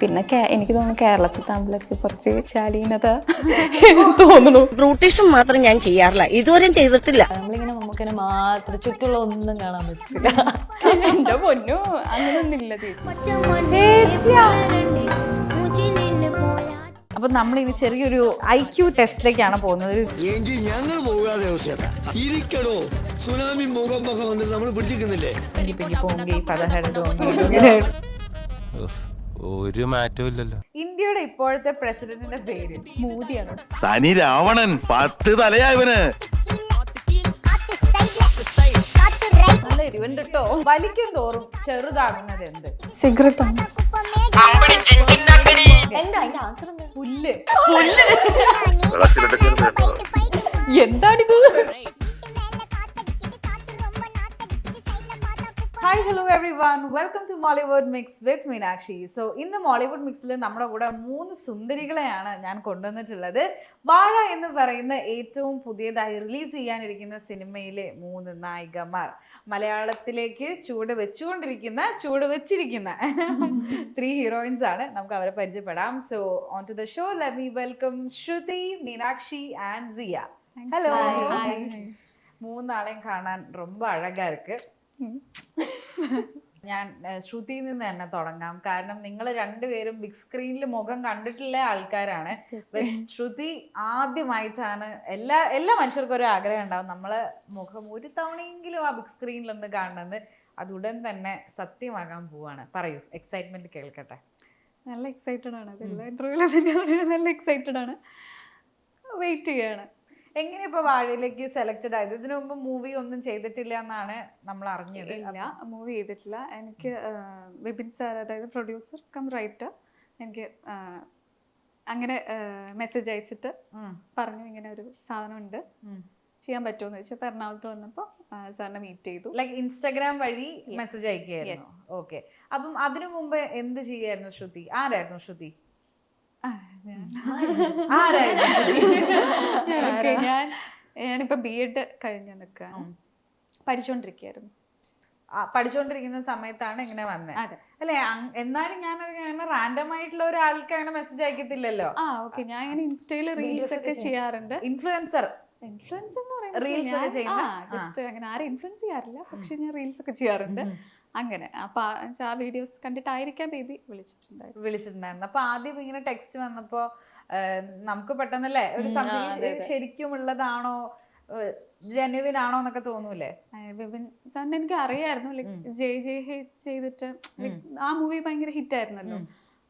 പിന്നെ എനിക്ക് തോന്നുന്നു കേരളത്തിൽ താമ്പിളർക്ക് കുറച്ച് ശാലീനത തോന്നുന്നു. ബ്രൂട്ടീഷും മാത്രം ഞാൻ ചെയ്യാറില്ല, ഇതുവരെയും ചെയ്തിട്ടില്ല. നമ്മളിങ്ങനെ നമുക്കിനെ മാത്രം ചുറ്റുള്ള ഒന്നും കാണാൻ പറ്റില്ല. എന്റെ പൊന്നു അങ്ങനെയൊന്നുമില്ല. അപ്പൊ നമ്മൾ ഇനി ചെറിയൊരു IQ ടെസ്റ്റിലേക്കാണ് പോകുന്നത്. എങ്കിൽ ഞങ്ങൾ പോകാതെ ഇരിക്കടോ, സുനാമി മുഖമൊക്കെ വന്നിട്ട് നമ്മൾ പിടിച്ചിരിക്കുന്നില്ലേ. ഒരു മാറ്റവും ഇല്ലല്ലോ. ഇന്ത്യയുടെ ഇപ്പോഴത്തെ പ്രസിഡന്റിന്റെ പേര് മോദിയാണ്. തനി രാവണൻ 10 തലയായവന്. നല്ല എരിവുണ്ട് കേട്ടോ. വലിക്കും തോറും ചെറുതാകുന്നത് എന്ത്? സിഗരറ്റ് ആണ്. എന്താ അതിന്റെ ആൻസർ? പുല്ല്. എന്താണിത്? Hi hello everyone, welcome to Mollywood mix with Meenakshi. So ഇന്ന് മോളിവുഡ് മിക്സിൽ നമ്മുടെ കൂടെ 3 സുന്ദരികളെയാണ് ഞാൻ കൊണ്ടുവന്നിട്ടുള്ളത്. വാഴ എന്ന് പറയുന്ന ഏറ്റവും പുതിയതായി റിലീസ് ചെയ്യാനിരിക്കുന്ന സിനിമയിലെ 3 നായികമാർ, മലയാളത്തിലേക്ക് ചൂട് വെച്ചിരിക്കുന്ന 3 ഹീറോയിൻസ് ആണ്. നമുക്ക് അവരെ പരിചയപ്പെടാം. So on to the show, let me welcome Shruti, Meenakshi and Siya. Hello. 3 ആളെയും കാണാൻ ரொம்ப അഴകാ ഇருக்கு. ഞാൻ ശ്രുതിയിൽ നിന്ന് തന്നെ തുടങ്ങാം. കാരണം നിങ്ങൾ രണ്ടുപേരും ബിഗ് സ്ക്രീനിൽ മുഖം കണ്ടിട്ടുള്ള ആൾക്കാരാണ്. ശ്രുതി ആദ്യമായിട്ടാണ്, എല്ലാ മനുഷ്യർക്കും ഒരു ആഗ്രഹം ഉണ്ടാവും നമ്മളെ മുഖം ഒരു തവണയെങ്കിലും ആ ബിഗ് സ്ക്രീനിൽ ഒന്ന് കാണുന്നത്. അത് ഉടൻ തന്നെ സത്യമാകാൻ പോവാണ്. പറയൂ, എക്സൈറ്റ്മെന്റ് കേൾക്കട്ടെ. നല്ല എക്സൈറ്റഡ് ആണ്. എല്ലാ ഇന്റർവ്യൂവിലും തന്നെ പറയുന്നത് നല്ല എക്സൈറ്റഡ് ആണ്. വെയിറ്റ് ചെയ്യാണ്. എങ്ങനെ ഇപ്പൊ വാഴയിലേക്ക് സെലക്റ്റഡ് ആയത്? ഇതിനു മുമ്പ് മൂവി ഒന്നും ചെയ്തിട്ടില്ല എന്നാണ് നമ്മൾ അറിഞ്ഞത്. ഇല്ല, മൂവി ചെയ്തിട്ടില്ല. എനിക്ക് വിപിൻ സാർ, അതായത് പ്രൊഡ്യൂസർ കം റൈറ്റർ, എനിക്ക് അങ്ങനെ മെസ്സേജ് അയച്ചിട്ട് പറഞ്ഞു ഇങ്ങനെ ഒരു സാധനം ഉണ്ട്, ചെയ്യാൻ പറ്റുമോന്ന് ചോദിച്ചു. അപ്പോൾ എറണാകുളത്ത് വന്നപ്പോൾ സാറിനെ മീറ്റ് ചെയ്തു. ലൈക്ക് ഇൻസ്റ്റാഗ്രാം വഴി മെസ്സേജ് അയക്കുകയായിരുന്നു. ഓക്കെ. അപ്പം അതിനു മുമ്പ് എന്ത് ചെയ്യായിരുന്നു ശ്രുതി? ആരായിരുന്നു ശ്രുതി? ഞാനിപ്പോ BEd കഴിഞ്ഞ് നിൽക്കുകയാണ്, പഠിച്ചുകൊണ്ടിരിക്കുകയായിരുന്നു. പഠിച്ചുകൊണ്ടിരിക്കുന്ന സമയത്താണ് ഇങ്ങനെ വന്നത് അല്ലെ? എന്നാലും ഞാൻ റാൻഡം ആയിട്ടുള്ള ഒരാൾക്ക് അങ്ങനെ മെസ്സേജ് അയക്കത്തില്ലല്ലോ. ഓക്കെ. ഞാൻ ഇങ്ങനെ ഇൻസ്റ്റയില് റീൽസ് ഒക്കെ ചെയ്യാറുണ്ട്. ഇൻഫ്ലുവൻസർ ഇൻഫ്ലുവൻസ് എന്ന് റീൽസ് പറയുന്നത് ജസ്റ്റ് അങ്ങനെ ആരും ഇൻഫ്ലുവൻസ് ചെയ്യാറില്ല, പക്ഷെ ഞാൻ റീൽസ് ഒക്കെ ചെയ്യാറുണ്ട്. അങ്ങനെ അപ്പൊ ആ വീഡിയോസ് കണ്ടിട്ടായിരിക്കാം ബേബി വിളിച്ചിട്ടുണ്ടായിരുന്നു. അപ്പൊ ആദ്യം ഇങ്ങനെ ടെക്സ്റ്റ് വന്നപ്പോ നമുക്ക് പെട്ടെന്നല്ലേ ഒരു സംഭവം ശരിക്കും ഉള്ളതാണോ, ജെന്യുവിൻ ആണോ എന്നൊക്കെ തോന്നൂലേ? വിപിൻ സാറിന് എനിക്ക് അറിയായിരുന്നു. ലൈക് ജയ് ഹേ ചെയ്തിട്ട് ആ മൂവി ഭയങ്കര ഹിറ്റ് ആയിരുന്നല്ലോ.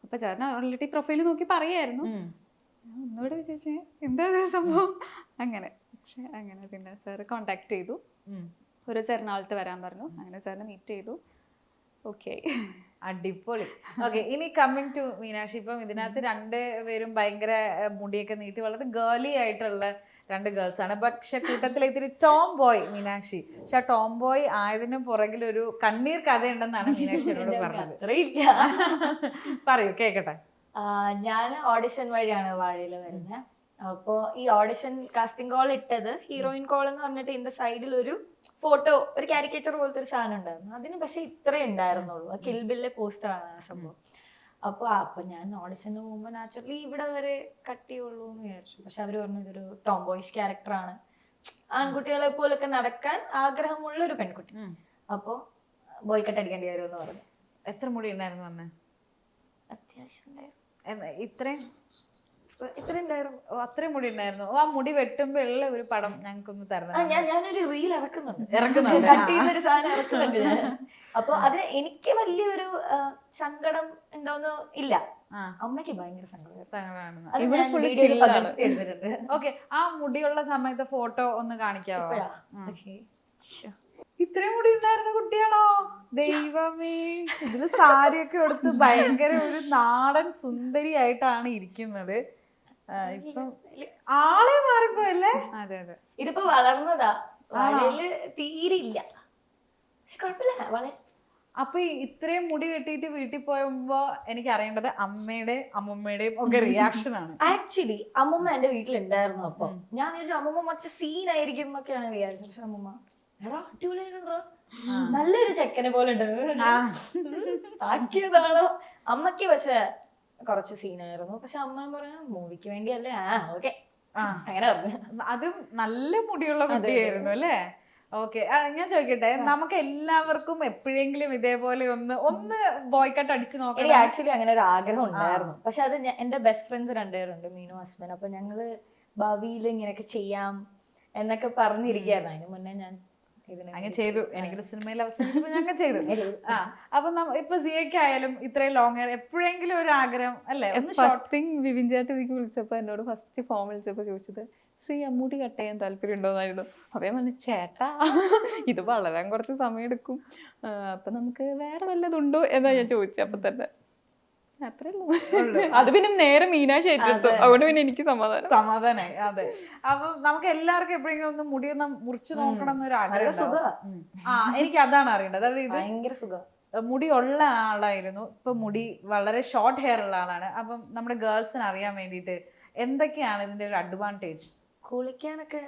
അപ്പൊ സാറിന് ഓൾറെഡി പ്രൊഫൈല് നോക്കി പറയായിരുന്നു. ഒന്നുകൂടെ വിചാരിച്ചേ എന്താ സംഭവം അങ്ങനെ. പക്ഷെ അങ്ങനെ പിന്നെ സാറ് കോണ്ടാക്ട് ചെയ്തു. ഒരു എറണാകുളത്ത് വരാൻ പറഞ്ഞു. അങ്ങനെ സാറിനെ മീറ്റ് ചെയ്തു. ഓക്കെ, അടിപൊളി. ഓക്കെ, ഇനി കമ്മിങ് ടു മീനാക്ഷി. ഇപ്പം ഇതിനകത്ത് 2 പേരും ഭയങ്കര മുടിയൊക്കെ നീട്ടി വളരെ ഗേർലി ആയിട്ടുള്ള 2 ഗേൾസ് ആണ്. പക്ഷെ കൂട്ടത്തിൽ ഇത്തിരി ടോം ബോയ് മീനാക്ഷി. പക്ഷെ ആ ടോം ബോയ് ആയതിന് പുറകിൽ ഒരു കണ്ണീർ കഥയുണ്ടെന്നാണ് മീനാക്ഷി എന്നോട് പറഞ്ഞത്. പറയൂ, കേക്കട്ടെ. ഞാൻ ഓഡിഷൻ വഴിയാണ് വാഴയിൽ വരുന്നത്. അപ്പോൾ ഈ ഓഡിഷൻ കാസ്റ്റിംഗ് കോൾ ഇട്ടത് ഹീറോയിൻ കോൾ എന്ന് പറഞ്ഞിട്ട് ഇതിന്റെ സൈഡിൽ ഒരു ഫോട്ടോ, ഒരു കാരിക്കേച്ചർ പോലത്തെ ഒരു സാധനം ഉണ്ടായിരുന്നു. അതിന് പക്ഷെ ഇത്രേ ഉണ്ടായിരുന്നുള്ളൂ. ആ കിൽബില്ലെ പോസ്റ്ററാണ് ആ സംഭവം. അപ്പൊ ഞാൻ ഓഡിഷന് പോകുമ്പോൾ നാച്ചുറലി ഇവിടെ വരെ കട്ട് ചെയ്യുള്ളൂ എന്ന് വിചാരിച്ചു. പക്ഷെ അവര് പറഞ്ഞു ഇതൊരു ടോംബോയിഷ് ക്യാരക്ടറാണ്, ആൺകുട്ടികളെ പോലൊക്കെ നടക്കാൻ ആഗ്രഹമുള്ള ഒരു പെൺകുട്ടി, അപ്പോ ബോയ് കട്ട് അടിക്കേണ്ടി വരുമെന്ന് പറഞ്ഞു. എത്ര മുടി ഉണ്ടായിരുന്നു അന്ന്? അത്യാവശ്യം ഉണ്ടായിരുന്നു. ഇത്രയും ഉണ്ടായിരുന്നു? അത്രയും മുടി ഉണ്ടായിരുന്നു. ആ മുടി വെട്ടുമ്പോ ഉള്ള ഒരു പടം ഞങ്ങൾക്കൊന്ന് തരണം. ഞാനൊരു റീൽ ഇറക്കുന്നുണ്ട്, കട്ട് ചെയ്യുന്നൊരു സാധനം ഇറക്കുന്നുണ്ട് ഞാൻ. അപ്പൊ അതിന് എനിക്ക് വലിയൊരു സങ്കടം ഉണ്ടോന്ന് ഇല്ല. അമ്മയ്ക്ക് ഭയങ്കര സങ്കടമാണ്. ഓക്കെ, ആ മുടിയുള്ള സമയത്ത് ഫോട്ടോ ഒന്ന് കാണിക്കാവോ? ഇത്രയും മുടി ഉണ്ടായിരുന്ന കുട്ടിയാണോ? ദൈവമേ, ഇതില് സാരിയൊക്കെ എടുത്ത് ഭയങ്കര ഒരു നാടൻ സുന്ദരി ആയിട്ടാണ് ഇരിക്കുന്നത്. ഇപ്പം ആളെ മാറിപ്പോയല്ലേ? അതെ അതെ. ഇതിപ്പോ വളർന്നതാ, തീരെ ഇല്ല. വളരെ. അപ്പൊ ഇത്രയും മുടി കെട്ടിയിട്ട് വീട്ടിൽ പോയപ്പോ എനിക്ക് അറിയേണ്ടത് അമ്മയുടെയും അമ്മൂമ്മയുടെയും ഒക്കെ റിയാക്ഷൻ ആണ്. ആക്ച്വലി അമ്മൂമ്മ എന്റെ വീട്ടിലുണ്ടായിരുന്നു. അപ്പൊ ഞാൻ വിചാരിച്ചു അമ്മൂമ്മ മറ്റ സീനായിരിക്കും എന്നൊക്കെയാണ് വിചാരിച്ചത്. പക്ഷെ അമ്മൂമ്മ എടാ അടിപൊളിയായിട്ടുണ്ടോ, നല്ലൊരു ചെക്കനെ പോലെ ഉണ്ട് ആക്കിയതാണോ അമ്മക്ക്. പക്ഷെ കുറച്ച് സീനായിരുന്നു. പക്ഷെ അമ്മ പറഞ്ഞു മൂവിക്ക് വേണ്ടിയല്ലേ, ഓക്കെ ആ. അങ്ങനെ പറഞ്ഞു. അതും നല്ല മുടിയുള്ള കുട്ടിയായിരുന്നു അല്ലേ? ഓക്കെ, ഞാൻ ചോദിക്കട്ടെ, നമുക്ക് എല്ലാവർക്കും എപ്പോഴെങ്കിലും ഇതേപോലെ ഒന്ന് ബോയ് കട്ട് അടിച്ചു എനിക്ക് നോക്കണം. ആക്ച്വലി അങ്ങനെ ഒരു ആഗ്രഹം ഉണ്ടായിരുന്നു. പക്ഷെ അത് എന്റെ ബെസ്റ്റ് ഫ്രണ്ട്സ് രണ്ടുപേരുണ്ട്, മീനു ഹസ്ബൻഡ്. അപ്പൊ ഞങ്ങള് ഭാവിയിൽ ഇങ്ങനെയൊക്കെ ചെയ്യാം എന്നൊക്കെ പറഞ്ഞിരിക്കുകയായിരുന്നു. അതിന് മുന്നേ ഞാൻ അങ്ങനെ ചെയ്തു. എനിക്കൊരു സിനിമയിൽ അവസാനിക്കുമ്പോൾ ഞങ്ങൾ ചെയ്തു. അപ്പൊ ഇപ്പൊ സിയക്കായാലും ഇത്രയും ലോങ് ഹെയർ എപ്പോഴെങ്കിലും ഒരു ആഗ്രഹം അല്ലേ? ഫസ്റ്റ് തിങ് വിപിൻ ചേട്ടൻ എനിക്ക് വിളിച്ചപ്പോ എന്നോട് ഫസ്റ്റ് ഫോം വിളിച്ചപ്പോ ചോദിച്ചത് മുടി കട്ട് ചെയ്യാൻ താല്പര്യം ഉണ്ടോന്നായിരുന്നു. അപ്പൊ ഞാൻ പറഞ്ഞു ചേട്ടാ ഇത് വളരാൻ കുറച്ച് സമയം എടുക്കും, അപ്പൊ നമുക്ക് വേറെ വല്ലതുണ്ടോ എന്നാ ഞാൻ ചോദിച്ചു. അപ്പൊ തന്നെ അത്രേ ഉള്ളൂ. അത് പിന്നെ നേരെ മീനാക്ഷി ഏറ്റെടുത്തു. അതുകൊണ്ട് പിന്നെ എനിക്ക് സമാധാനായി. അതെ, അപ്പൊ നമുക്ക് എല്ലാവർക്കും എപ്പോഴെങ്കിലും ഒന്ന് മുടി ഒന്ന് മുറിച്ചു നോക്കണം എന്നൊരു ആഗ്രഹം. എനിക്ക് അതാണ് അറിയേണ്ടത്. അതായത് ഭയങ്കര സുഖം. മുടി ഉള്ള ആളായിരുന്നു, ഇപ്പൊ മുടി വളരെ ഷോർട്ട് ഹെയർ ഉള്ള ആളാണ്. അപ്പം നമ്മുടെ ഗേൾസിന് അറിയാൻ വേണ്ടിയിട്ട് എന്തൊക്കെയാണ് ഇതിന്റെ ഒരു അഡ്വാൻറ്റേജ്? കുളിക്കാനൊക്കെ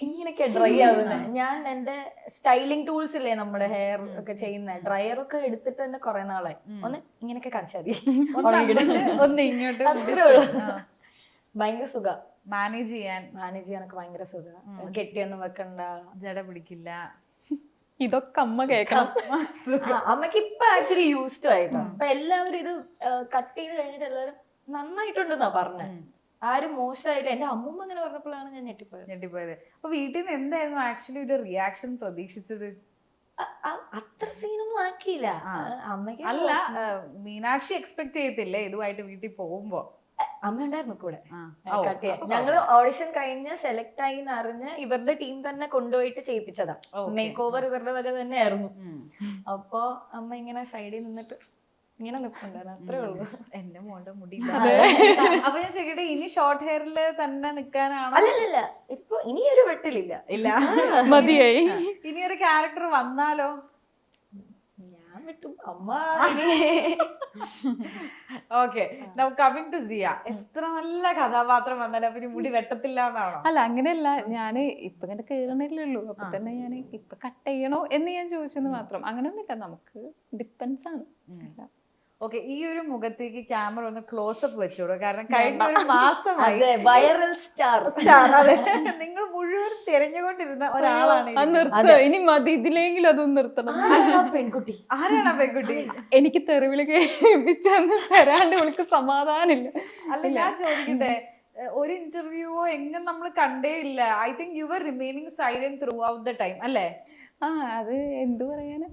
ഇങ്ങനെയൊക്കെ ഡ്രൈ ആവുന്നത്. ഞാൻ എന്റെ സ്റ്റൈലിംഗ് ടൂൾസ് ഇല്ലേ നമ്മുടെ ഹെയർ ഒക്കെ ചെയ്യുന്ന ഡ്രയർ ഒക്കെ എടുത്തിട്ട് തന്നെ കുറെ നാളായി. ഒന്ന് ഇങ്ങനെയൊക്കെ കാണിച്ചാൽ മതി, ഒന്ന് ഇങ്ങോട്ട്. ഭയങ്കര സുഖ മാനേജ് ചെയ്യാനൊക്കെ ഭയങ്കര സുഖ. കെട്ടിയൊന്നും വെക്കണ്ട, ജട പിടിക്കില്ല. ഇതൊക്കെ അമ്മ കേൾക്കണം. അമ്മക്ക് ഇപ്പൊ ആക്ച്വലി യൂസ്ഡ് ആയിട്ടോ. അപ്പൊ എല്ലാവരും ഇത് കട്ട് ചെയ്ത് കഴിഞ്ഞിട്ട് എല്ലാവരും നന്നായിട്ടുണ്ടെന്നാ പറഞ്ഞത്. ആരും മോശമായില്ല. എന്റെ അമ്മൂമ്മ അങ്ങനെ പറഞ്ഞപ്പോഴാണ് ഞാൻ ഞെട്ടിപ്പോയത്. അപ്പൊ വീട്ടിൽ നിന്ന് എന്തായിരുന്നു ആക്ച്വലി ഒരു റിയാക്ഷൻ പ്രതീക്ഷിച്ചത്? അത്ര സീനൊന്നും ആക്കിയില്ല അമ്മയ്ക്ക്. അല്ല, മീനാക്ഷി എക്സ്പെക്ട് ചെയ്യത്തില്ലേ ഇതുമായിട്ട് വീട്ടിൽ പോകുമ്പോ? അമ്മ ഉണ്ടായിരുന്നു കൂടെ. ഞങ്ങള് ഓഡിഷൻ കഴിഞ്ഞ് സെലക്ട് ആയി എന്നറിഞ്ഞ് ഇവരുടെ ടീം തന്നെ കൊണ്ടുപോയിട്ട് ചെയ്യിപ്പിച്ചതാ. മേക്ക് ഓവർ ഇവരുടെ വക തന്നെ ആയിരുന്നു. അപ്പൊ അമ്മ ഇങ്ങനെ സൈഡിൽ നിന്നിട്ട് ഇങ്ങനെ നിൽപ്പുണ്ടായിരുന്നു. അത്രേ ഉള്ളൂ. എന്റെ മോളുടെ മുടി. അപ്പൊ ഞാൻ ചോദിക്കട്ടെ, ഇനി ഷോർട്ട് ഹെയറിൽ തന്നെ നിക്കാനാണോ? അല്ലല്ല, ഇതിപ്പോ ഇനിയൊരു വെട്ടിലില്ല. ഇല്ല, മതിയായി. ഇനി ഒരു ക്യാരക്ടർ വന്നാലോ? ഞാൻ വിട്ടു അമ്മ. ഓക്കെ, നൗ കമ്മിങ് ടു സിയ. എത്ര നല്ല കഥാപാത്രം വന്നാലും അപ്പൊ മുടി വെട്ടത്തില്ല എന്നാണോ? അല്ല, അങ്ങനെയല്ല. ഞാൻ ഇപ്പൊ ഇങ്ങനെ കേറണില്ലേ ഉള്ളൂ. അപ്പൊ തന്നെ ഞാൻ ഇപ്പൊ കട്ട് ചെയ്യണോ എന്ന് ഞാൻ ചോദിച്ചെന്ന് മാത്രം. അങ്ങനെയൊന്നുമില്ല, നമുക്ക് ഡിപ്പെൻസ് ആണ്. ഓക്കെ, ഈ ഒരു മുഖത്തേക്ക് ക്യാമറ ഒന്ന് ക്ലോസപ്പ് വെച്ചോളൂ. കാരണം കഴിഞ്ഞ ഒരു മാസമായി വൈറൽ സ്റ്റാർ. അതെ, നിങ്ങൾ മുഴുവൻ തിരഞ്ഞുകൊണ്ടിരുന്ന ഒരാളാണ്. ഇനി മതി, ഇതിലെങ്കിലും അതൊന്നും നിർത്തണം. പെൺകുട്ടി. ആരാണ് ആ പെൺകുട്ടി? എനിക്ക് തെറിവിളി കേൾപ്പിച്ചെന്ന് തരാണ്ട് അവൾക്ക് സമാധാനില്ല. അല്ല, ഞാൻ ചോദിക്കട്ടെ, ഒരു ഇന്റർവ്യൂവോ എങ്ങും നമ്മൾ കണ്ടേ ഇല്ല. I think you were remaining silent throughout the time അല്ലേ? അത് എന്തു പറയാന്.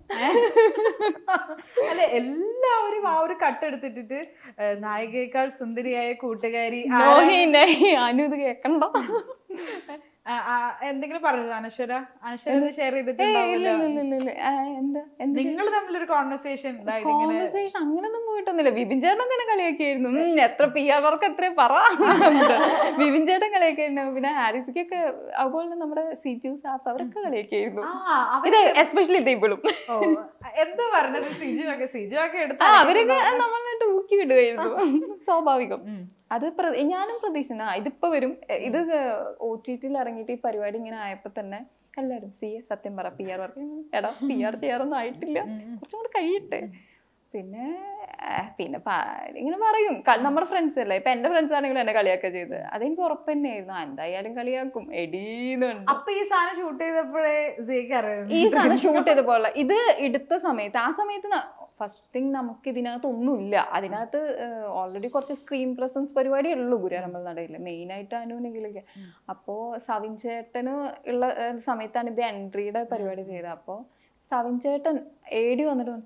അല്ലെ, എല്ലാവരും ആ ഒരു കട്ടെടുത്തിട്ട് നായികയേക്കാൾ സുന്ദരിയായ കൂട്ടുകാരി അനു ഇത് കേക്കണ്ടോ എന്തെങ്കിലും പറഞ്ഞു? അനശ്വര ഷെയർ ചെയ്തിട്ടുണ്ടാവില്ല. നിങ്ങൾ തമ്മിലൊരു കോൺവെർസേഷൻ അങ്ങനൊന്നും പോയിട്ടൊന്നുമില്ല. വിപിൻ ചേട്ടൻ അങ്ങനെ കളിയാക്കിയായിരുന്നു. എത്ര PR വർക്ക് എത്ര പറ. വിപിൻ ചേട്ടൻ കളിയാക്കിയായിരുന്നു. പിന്നെ ഹാരിസിക്കൊക്കെ അതുപോലെ നമ്മുടെ സിജു സാഫ് അവരൊക്കെ കളിയാക്കിയായിരുന്നു. ഇത് എസ്പെഷ്യലി ഇത് ഇപ്പോഴും എന്താ പറഞ്ഞത്? സിജു ഒക്കെ എടുത്ത അവരൊക്കെ നമ്മളിട്ട് ഊക്കി വിടുകയായിരുന്നു. സ്വാഭാവികം. അത് ഞാനും പ്രതീക്ഷിച്ച ഇതിപ്പോ വരും. ഇത് OTT-ൽ ഇറങ്ങിയിട്ട് ഈ പരിപാടി ഇങ്ങനെ ആയപ്പോ തന്നെ എല്ലാരും സത്യം പറ PR വർക്ക്. എടാ, PR ചെയ്യാറൊന്നും ആയിട്ടില്ല, കുറച്ചും കൂടെ കഴിയട്ടെ. പിന്നെ ഇങ്ങനെ പറയും. നമ്മുടെ ഫ്രണ്ട്സ് അല്ലേ, ഇപ്പൊ എന്റെ ഫ്രണ്ട്സ് ആണെങ്കിലും എന്നെ കളിയാക്കുക ചെയ്ത്. അതെനിക്ക് ഉറപ്പ് തന്നെയായിരുന്നു, എന്തായാലും കളിയാക്കും എടീന്നുണ്ട്. അപ്പൊ ഈ സാധനം ഷൂട്ട് ചെയ്തപ്പോഴേ ഈ സാധനം ഷൂട്ട് ചെയ്ത പോലെ ഇത് എടുത്ത സമയത്ത് ആ സമയത്ത് ഫസ്റ്റ് തിങ് നമുക്ക് ഇതിനകത്ത് ഒന്നുമില്ല. അതിനകത്ത് ഓൾറെഡി കുറച്ച് സ്ക്രീൻ പ്രസൻസ് പരിപാടിയേ ഉള്ളൂ ഗുരുവായൂരമ്പല നടയിൽ, മെയിനായിട്ട് അനുവിനെങ്കിലൊക്കെ. അപ്പോൾ സവിൻ ചേട്ടന് ഉള്ള സമയത്താണ് ഇത് എൻട്രിയുടെ പരിപാടി ചെയ്തത്. അപ്പോൾ സവിൻ ചേട്ടൻ AD വന്നിട്ട്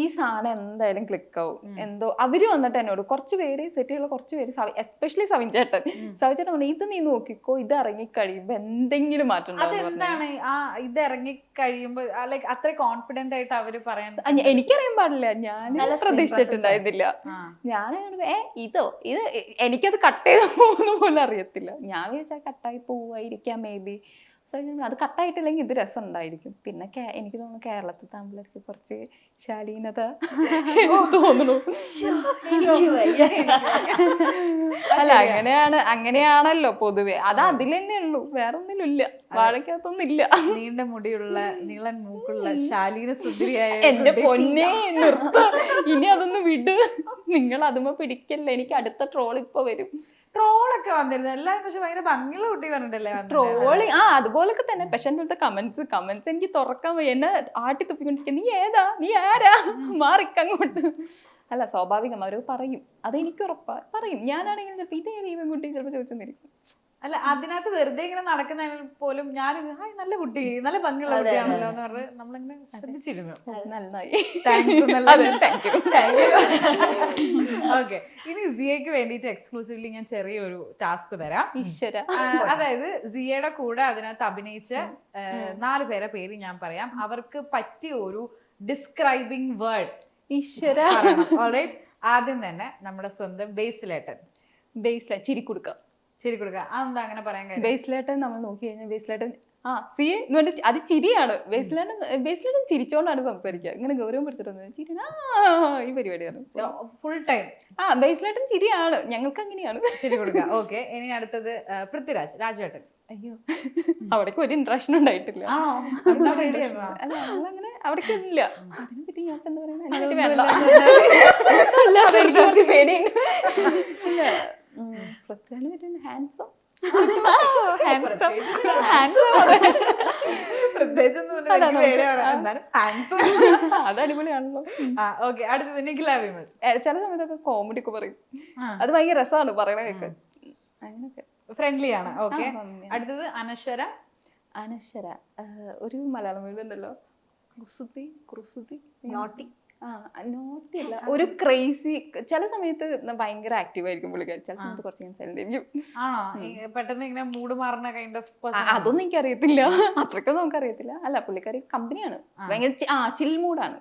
ഈ സാധനം എന്തായാലും ക്ലിക്ക് ആവും എന്തോ. അവര് വന്നിട്ട് എന്നോട് കുറച്ച് പേര് സെറ്റിലുള്ള കുറച്ച് പേര് എസ്പെഷ്യലി സവിൻ ചേട്ടൻ പറഞ്ഞു, ഇത് നീ നോക്കിക്കോ, ഇത് ഇറങ്ങി കഴിയുമ്പോ എന്തെങ്കിലും മാറ്റം ഉണ്ടാവും. ഇത് ഇറങ്ങി കഴിയുമ്പോ അത്ര കോൺഫിഡന്റ് ആയിട്ട് അവര് പറയാൻ? എനിക്കറിയാൻ പാടില്ല, ഞാൻ പ്രതീക്ഷിച്ചിട്ടുണ്ടായിരുന്നില്ല. ഞാൻ ഇത് എനിക്കത് കട്ട് ചെയ്ത് പോകുന്ന പോലെ അറിയത്തില്ല. ഞാൻ വിചാരിച്ചാൽ കട്ടായി പോവായിരിക്കാം മേ ബി. അത് കട്ടായിട്ടില്ലെങ്കിൽ ഇത് രസം ഉണ്ടായിരിക്കും. പിന്നെ എനിക്ക് തോന്നുന്നു കേരളത്തിൽ താമ്പിളർക്ക് കുറച്ച് ശാലീനത തോന്നുന്നു. എനിക്ക് വയ്യ. അല്ല അങ്ങനെയാണല്ലോ പൊതുവെ. അത് അതിൽ തന്നെ ഉള്ളൂ, വേറെ ഒന്നിലും ഇല്ല. വാഴക്കകത്തൊന്നും ഇല്ല. നീണ്ട മുടിയുള്ള നീളൻ മൂക്കുള്ള ശാലീന സുന്ദരിയായ എന്റെ പൊന്നെ നിർത്ത, ഇനി അതൊന്ന് വിട്. നിങ്ങൾ അതുമ്മ പിടിക്കല്ല, എനിക്ക് അടുത്ത ട്രോൾ ഇപ്പൊ വരും. ട്രോളൊക്കെ വന്നിരുന്നു എല്ലാരും, പക്ഷെ ഭയങ്കര ഭംഗിയുള്ള കുട്ടി പറഞ്ഞിട്ടല്ലേ ട്രോളി അതുപോലൊക്കെ തന്നെ. പക്ഷെ എൻ്റെ കമന്റ്സ് എനിക്ക് തുറക്കാൻ വയ്യ. എന്നെ ആട്ടി തുപ്പിക്കൊണ്ടിരിക്കുക, നീ ഏതാ, നീ ആരാ, മാറിക്കങ്ങോട്ട്. അല്ല സ്വാഭാവികം, അവർ പറയും, അതെനിക്ക് ഉറപ്പാ പറയും. ഞാനാണെങ്കിൽ ചിലപ്പോൾ ഇതേ ദൈവംകുട്ടി ചിലപ്പോൾ ചോദിച്ചെന്നിരിക്കും. അല്ല അതിനകത്ത് വെറുതെ ഇങ്ങനെ നടക്കുന്നതിൽ പോലും ഞാൻ നല്ല കുട്ടി, നല്ല ഭംഗിയുള്ള കുട്ടിയാണല്ലോ എന്ന് പറഞ്ഞ് നമ്മളിങ്ങനെ ശ്രദ്ധിച്ചിരുന്നു. നന്നായി. ഓക്കെ, ഇനി സിയയ്ക്ക് വേണ്ടിയിട്ട് എക്സ്ക്ലൂസീവ്ലി ഞാൻ ചെറിയൊരു ടാസ്ക് തരാം. ഈശ്വര. അതായത് സിയയുടെ കൂടെ അതിനകത്ത് അഭിനയിച്ച 4 പേരെ പേര് ഞാൻ പറയാം. അവർക്ക് പറ്റിയ ഒരു ഡിസ്ക്രൈബിംഗ് വേർഡ് ഈശ്വര. ആദ്യം തന്നെ നമ്മുടെ സ്വന്തം ബേസിലേട്ടൻ. ചിരി കൊടുക്കാം. ശരി കൊടുക്കുക. അതെന്താ അങ്ങനെ പറയാൻ കാര്യം? ബേസിലേട്ടൻ നമ്മൾ നോക്കി കഴിഞ്ഞാൽ ബേസിലേട്ടൻ സി എന്ന് പറഞ്ഞിട്ട് അത് ചിരിയാണ്. ബേസിലേട്ടൻ ചിരിച്ചോണ്ടാണ് സംസാരിക്കുക. ഇങ്ങനെ ഗൗരവം പിടിച്ചിട്ടൊന്നും ചിരി ഈ പരിപാടിയാണ് ഫുൾ ടൈം. ബേസിലേട്ടൻ ചിരിയാണ്, ഞങ്ങൾക്ക് അങ്ങനെയാണ്. ശരി കൊടുക്കുക. ഓക്കെ, ഇനി അടുത്തത് പൃഥ്വിരാജ്, രാജുവേട്ടൻ. അയ്യോ, അവിടേക്ക് ഒരു ഇൻട്രഷൻ ഉണ്ടായിട്ടില്ല. അല്ല നമ്മളങ്ങനെ അവിടേക്ക് ഇല്ല. അതിനെ പറ്റി ഞാൻ എന്താ പറയുക, എനിക്ക് കുറച്ച് പേടിയുണ്ട്. ഇല്ല, പൃഥ്വിരാജിനെ പറ്റി ഹാൻസം അത് അടിപൊളിയാണല്ലോ. അടുത്തത് നിഖില വിമൽ. ചില സമയത്തൊക്കെ കോമഡി ഒക്കെ പറയും, അത് ഭയങ്കര രസമാണ് പറയണ കേൾക്കാൻ. അങ്ങനെയൊക്കെ ഫ്രണ്ട്ലി ആണ്. ഓക്കെ, അടുത്തത് അനശ്വര. അനശ്വര ഒരു മലയാളം മൂവി ഉണ്ടല്ലോ, കുറുസുതി നോട്ടി. നോട്ടില്ല, ഒരു ക്രേസി. ചില സമയത്ത് ഭയങ്കര ആക്റ്റീവ് ആയിരിക്കും പുള്ളിക്കാരി, ചില സമയത്ത് കുറച്ച് സൈലന്റ് ആയിരിക്കും. ആണോ? പെട്ടെന്ന് ഇങ്ങനെ മൂഡ് മാറുന്ന കൈൻഡ് ഓഫ്? അതൊന്നും എനിക്കറിയത്തില്ല, അത്രയ്ക്കൊന്നും നമുക്കറിയത്തില്ല. അല്ല പുള്ളിക്കാരി കമ്പനിയാണ്, ഭയങ്കര ചിൽ മൂഡാണ്.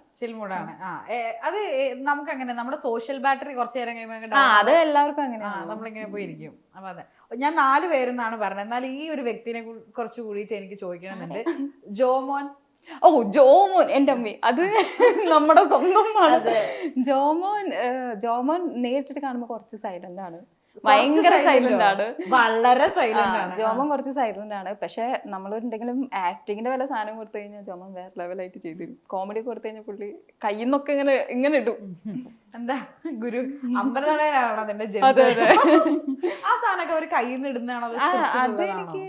അത് നമുക്ക് അങ്ങനെ നമ്മുടെ സോഷ്യൽ ബാറ്ററി കുറച്ചു നേരം കഴിയുമ്പോൾ അത് എല്ലാവർക്കും അങ്ങനെയാണ്, നമ്മളിങ്ങനെ പോയിരിക്കും. അപ്പൊ അതെ, ഞാൻ 4 പേരെന്നാണ് പറഞ്ഞത്. എന്നാൽ ഈ ഒരു വ്യക്തിനെ കുറച്ച് കൂടിയിട്ട് എനിക്ക് ചോദിക്കണമെന്നുണ്ട്. ജോമോൻ. ജോമോൻ എന്റെ അമ്മ, അത് നമ്മുടെ സ്വന്തമാണ്. ജോമോൻ നേരിട്ടിട്ട് കാണുമ്പോ കുറച്ച് സൈലന്റ് ആണ്, ഭയങ്കര സൈലന്റ് ആണ്, വളരെ സൈലന്റ് ആണ്. ജോമോൻ കുറച്ച് സൈലന്റ് ആണ്. പക്ഷെ നമ്മൾ എന്തെങ്കിലും ആക്ടിങ്ങിന്റെ വല്ല സാധനം കൊടുത്തു കഴിഞ്ഞാൽ ജോമോൻ വേറെ ലെവലായിട്ട് ചെയ്തിരും. കോമഡി കൊടുത്തു കഴിഞ്ഞാൽ പുള്ളി കയ്യിൽ നിന്നൊക്കെ ഇങ്ങനെ ഇടും. എന്താ ഗുരു അമ്പലനടയിലാണോ നിന്റെ ആ സാധനമൊക്കെ അവർ കയ്യിൽ നിന്ന് ഇടുന്നതാണോ? അത് എനിക്ക്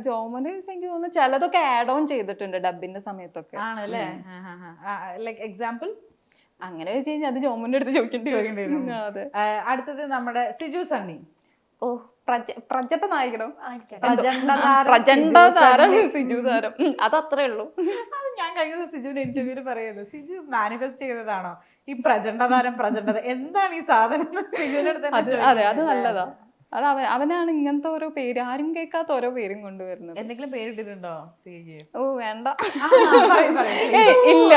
ജോമോന് എനിക്ക് തോന്നുന്നു ചിലതൊക്കെ ആഡ് ഓൺ ചെയ്തിട്ടുണ്ട് ഡബിന്റെ സമയത്തൊക്കെ. ആണല്ലേ? ലൈക് എക്സാമ്പിൾ അങ്ങനെ വെച്ച് കഴിഞ്ഞാൽ അത് ജോമോന്റെ അടുത്ത് ചോദിക്കേണ്ടി വരും. അതെ. അടുത്തത് നമ്മുടെ സിജു സണ്ണി. പ്രജണ്ട നായകനോ, പ്രചണ്ഡ താരം സിജു താരം, അത് അത്രേ ഉള്ളൂ. ഞാൻ കഴിഞ്ഞ സിജുവിന്റെ ഇന്റർവ്യൂല് പറയുന്നത്, സിജു മാനിഫെസ്റ്റ് ചെയ്തതാണോ ഈ പ്രചണ്ഡത? എന്താണ് ഈ സാധനം? സിജുവിന്റെ അടുത്ത്. അതെ, അത് നല്ലതാ. അത് അവനാണ് ഇങ്ങനത്തെ ഓരോ പേര്, ആരും കേൾക്കാത്ത ഓരോ പേരും കൊണ്ടുവരുന്നത്. എന്തെങ്കിലും പേരിട്ടിട്ടുണ്ടോ? വേണ്ട, ഇല്ല.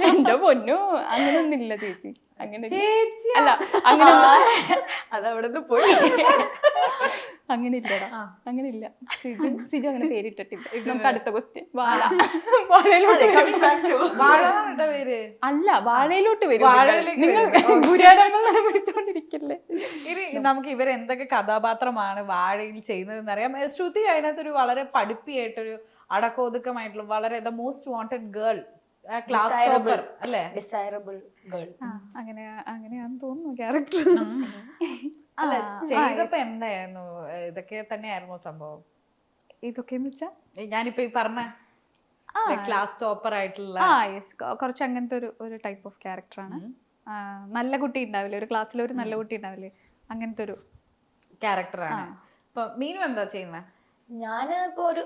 എന്റെ പൊന്നോ, അങ്ങനൊന്നും ഇല്ല ചേച്ചി. അങ്ങനെ അല്ല, അങ്ങനെ അതവിടെ പോയി. അങ്ങനെ ഇല്ലടാ, അങ്ങനെ ഇല്ല. സിജു അങ്ങനെ പേരിട്ടിട്ടില്ല. നമുക്ക് അടുത്ത ക്വസ്റ്റ്യൻ. അല്ല, വാഴയിലോട്ട് വരും. നിങ്ങൾ ഗുരുവായൂരമ്പലം പിടിച്ചോണ്ടിരിക്കല്ലേ. ഇനി നമുക്ക് ഇവർ എന്തൊക്കെ കഥാപാത്രമാണ് വാഴയിൽ ചെയ്യുന്നതെന്ന് അറിയാം. ശ്രുതി അതിനകത്തൊരു വളരെ പഠിപ്പിയായിട്ടൊരു അടക്കോതുക്കമായിട്ടുള്ള വളരെ the most wanted girl, class topper അല്ലേ? Desirable girl. അങ്ങനെയാന്ന് തോന്നുന്നു ക്യാരക്ടർ. അല്ല, ചെയ്തപ്പോ എന്തായിരുന്നു? ഇതൊക്കെ തന്നെയായിരുന്നു സംഭവം? ഇതൊക്കെന്ന് വെച്ചാ ഞാനിപ്പോ ഈ പറഞ്ഞ ക്ലാസ് ടോപ്പർ ആയിട്ടുള്ള കുറച്ച് അങ്ങനത്തെ ഒരു ടൈപ്പ് ഓഫ് ക്യാരക്ടറാണ്. നല്ല കുട്ടി ഉണ്ടാവില്ലേ, ഒരു ക്ലാസ്സിൽ ഒരു നല്ല കുട്ടി ഉണ്ടാവില്ലേ, അങ്ങനത്തെ ഒരു ക്യാരക്ടറാണ്. ഇപ്പൊ മീനു എന്താ ചെയ്യുന്നത്? ഞാൻ ഇപ്പൊ ഒരു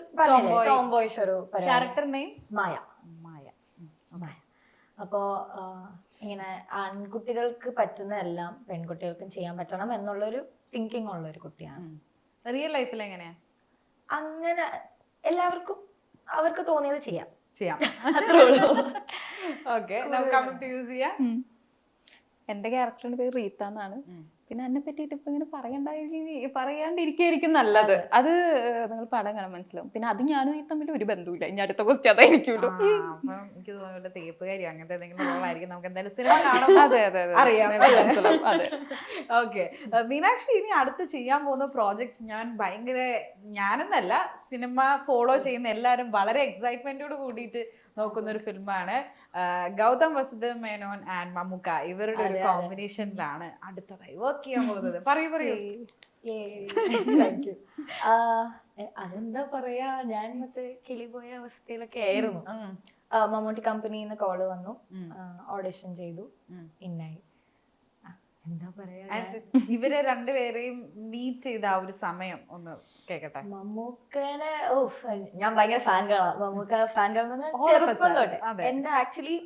ടോംബോയ്സ് ഒരു ക്യാരക്ടർ നെയിം മായ. അപ്പോ ഇങ്ങനെ ആൺകുട്ടികൾക്ക് പറ്റുന്നതെല്ലാം പെൺകുട്ടികൾക്കും ചെയ്യാൻ പറ്റണം എന്നുള്ളൊരു തിങ്കിങ് ഉള്ള ഒരു കുട്ടിയാണ്. റിയൽ ലൈഫിൽ എങ്ങനെയാ? അങ്ങനെ എല്ലാവർക്കും അവർക്ക് തോന്നിയത് ചെയ്യാം. അത്രേ ഉള്ളൂ. ഓക്കെ, എന്റെ ക്യാരക്ടറിന്റെ പേര് റീത്ത എന്നാണ്. പിന്നെ എന്നെ പറ്റിയിട്ട് ഇപ്പൊ ഇങ്ങനെ പറയാണ്ടിരിക്കും നല്ലത്. അത് നിങ്ങൾ പടം കാണാൻ മനസ്സിലാവും. പിന്നെ അത് ഞാനും ഈ തമ്മിൽ ഒരു ബന്ധമില്ല. ഇനി അടുത്ത ക്വസ്റ്റ്യൻ അതായിരിക്കുമല്ലോ. അപ്പം എനിക്ക് തോന്നുന്നു തേപ്പുകാരി അങ്ങനത്തെ എന്തെങ്കിലും റോളായിരിക്കും. നമുക്ക് എന്തായാലും സിനിമ കാണുമ്പോൾ അതെ അതെ അതെ അറിയാം. മനസ്സിലാവും. അതെ. ഓക്കെ, മീനാക്ഷി ഇനി അടുത്ത് ചെയ്യാൻ പോകുന്ന പ്രോജക്റ്റ് ഞാനെന്നല്ല, സിനിമ ഫോളോ ചെയ്യുന്ന എല്ലാവരും വളരെ എക്സൈറ്റ്മെന്റോട് കൂടിയിട്ട് നോക്കുന്ന ഒരു ഫിലിമാണ് ഗൗതം വസുദേവ് മേനോൻ ആൻഡ് മമ്മൂക്ക. ഇവരുടെ ഒരു കോമ്പിനേഷനിലാണ് അടുത്തതായി വർക്ക് ചെയ്യാൻ പോകുന്നത്. പറയൂ. Thank you. അതെന്താ പറയാ, ഞാൻ മറ്റേ കിളി പോയ അവസ്ഥയിലൊക്കെ ആയിരുന്നു. മമ്മൂട്ടി കമ്പനിന്ന് കോള് വന്നു, ഓഡിഷൻ ചെയ്തു, ഇന്നായി. എന്താ പറയാ, ഇവരെ രണ്ടുപേരെയും മീറ്റ് ചെയ്ത ആ ഒരു സമയം ഒന്ന് കേക്കട്ടെ. മമ്മൂക്കനെ ഞാൻ ഭയങ്കര ഫാൻ കാണാം. മമ്മൂക്ക ഫാൻ കാണുന്നത് എന്റെ ആക്ച്വലി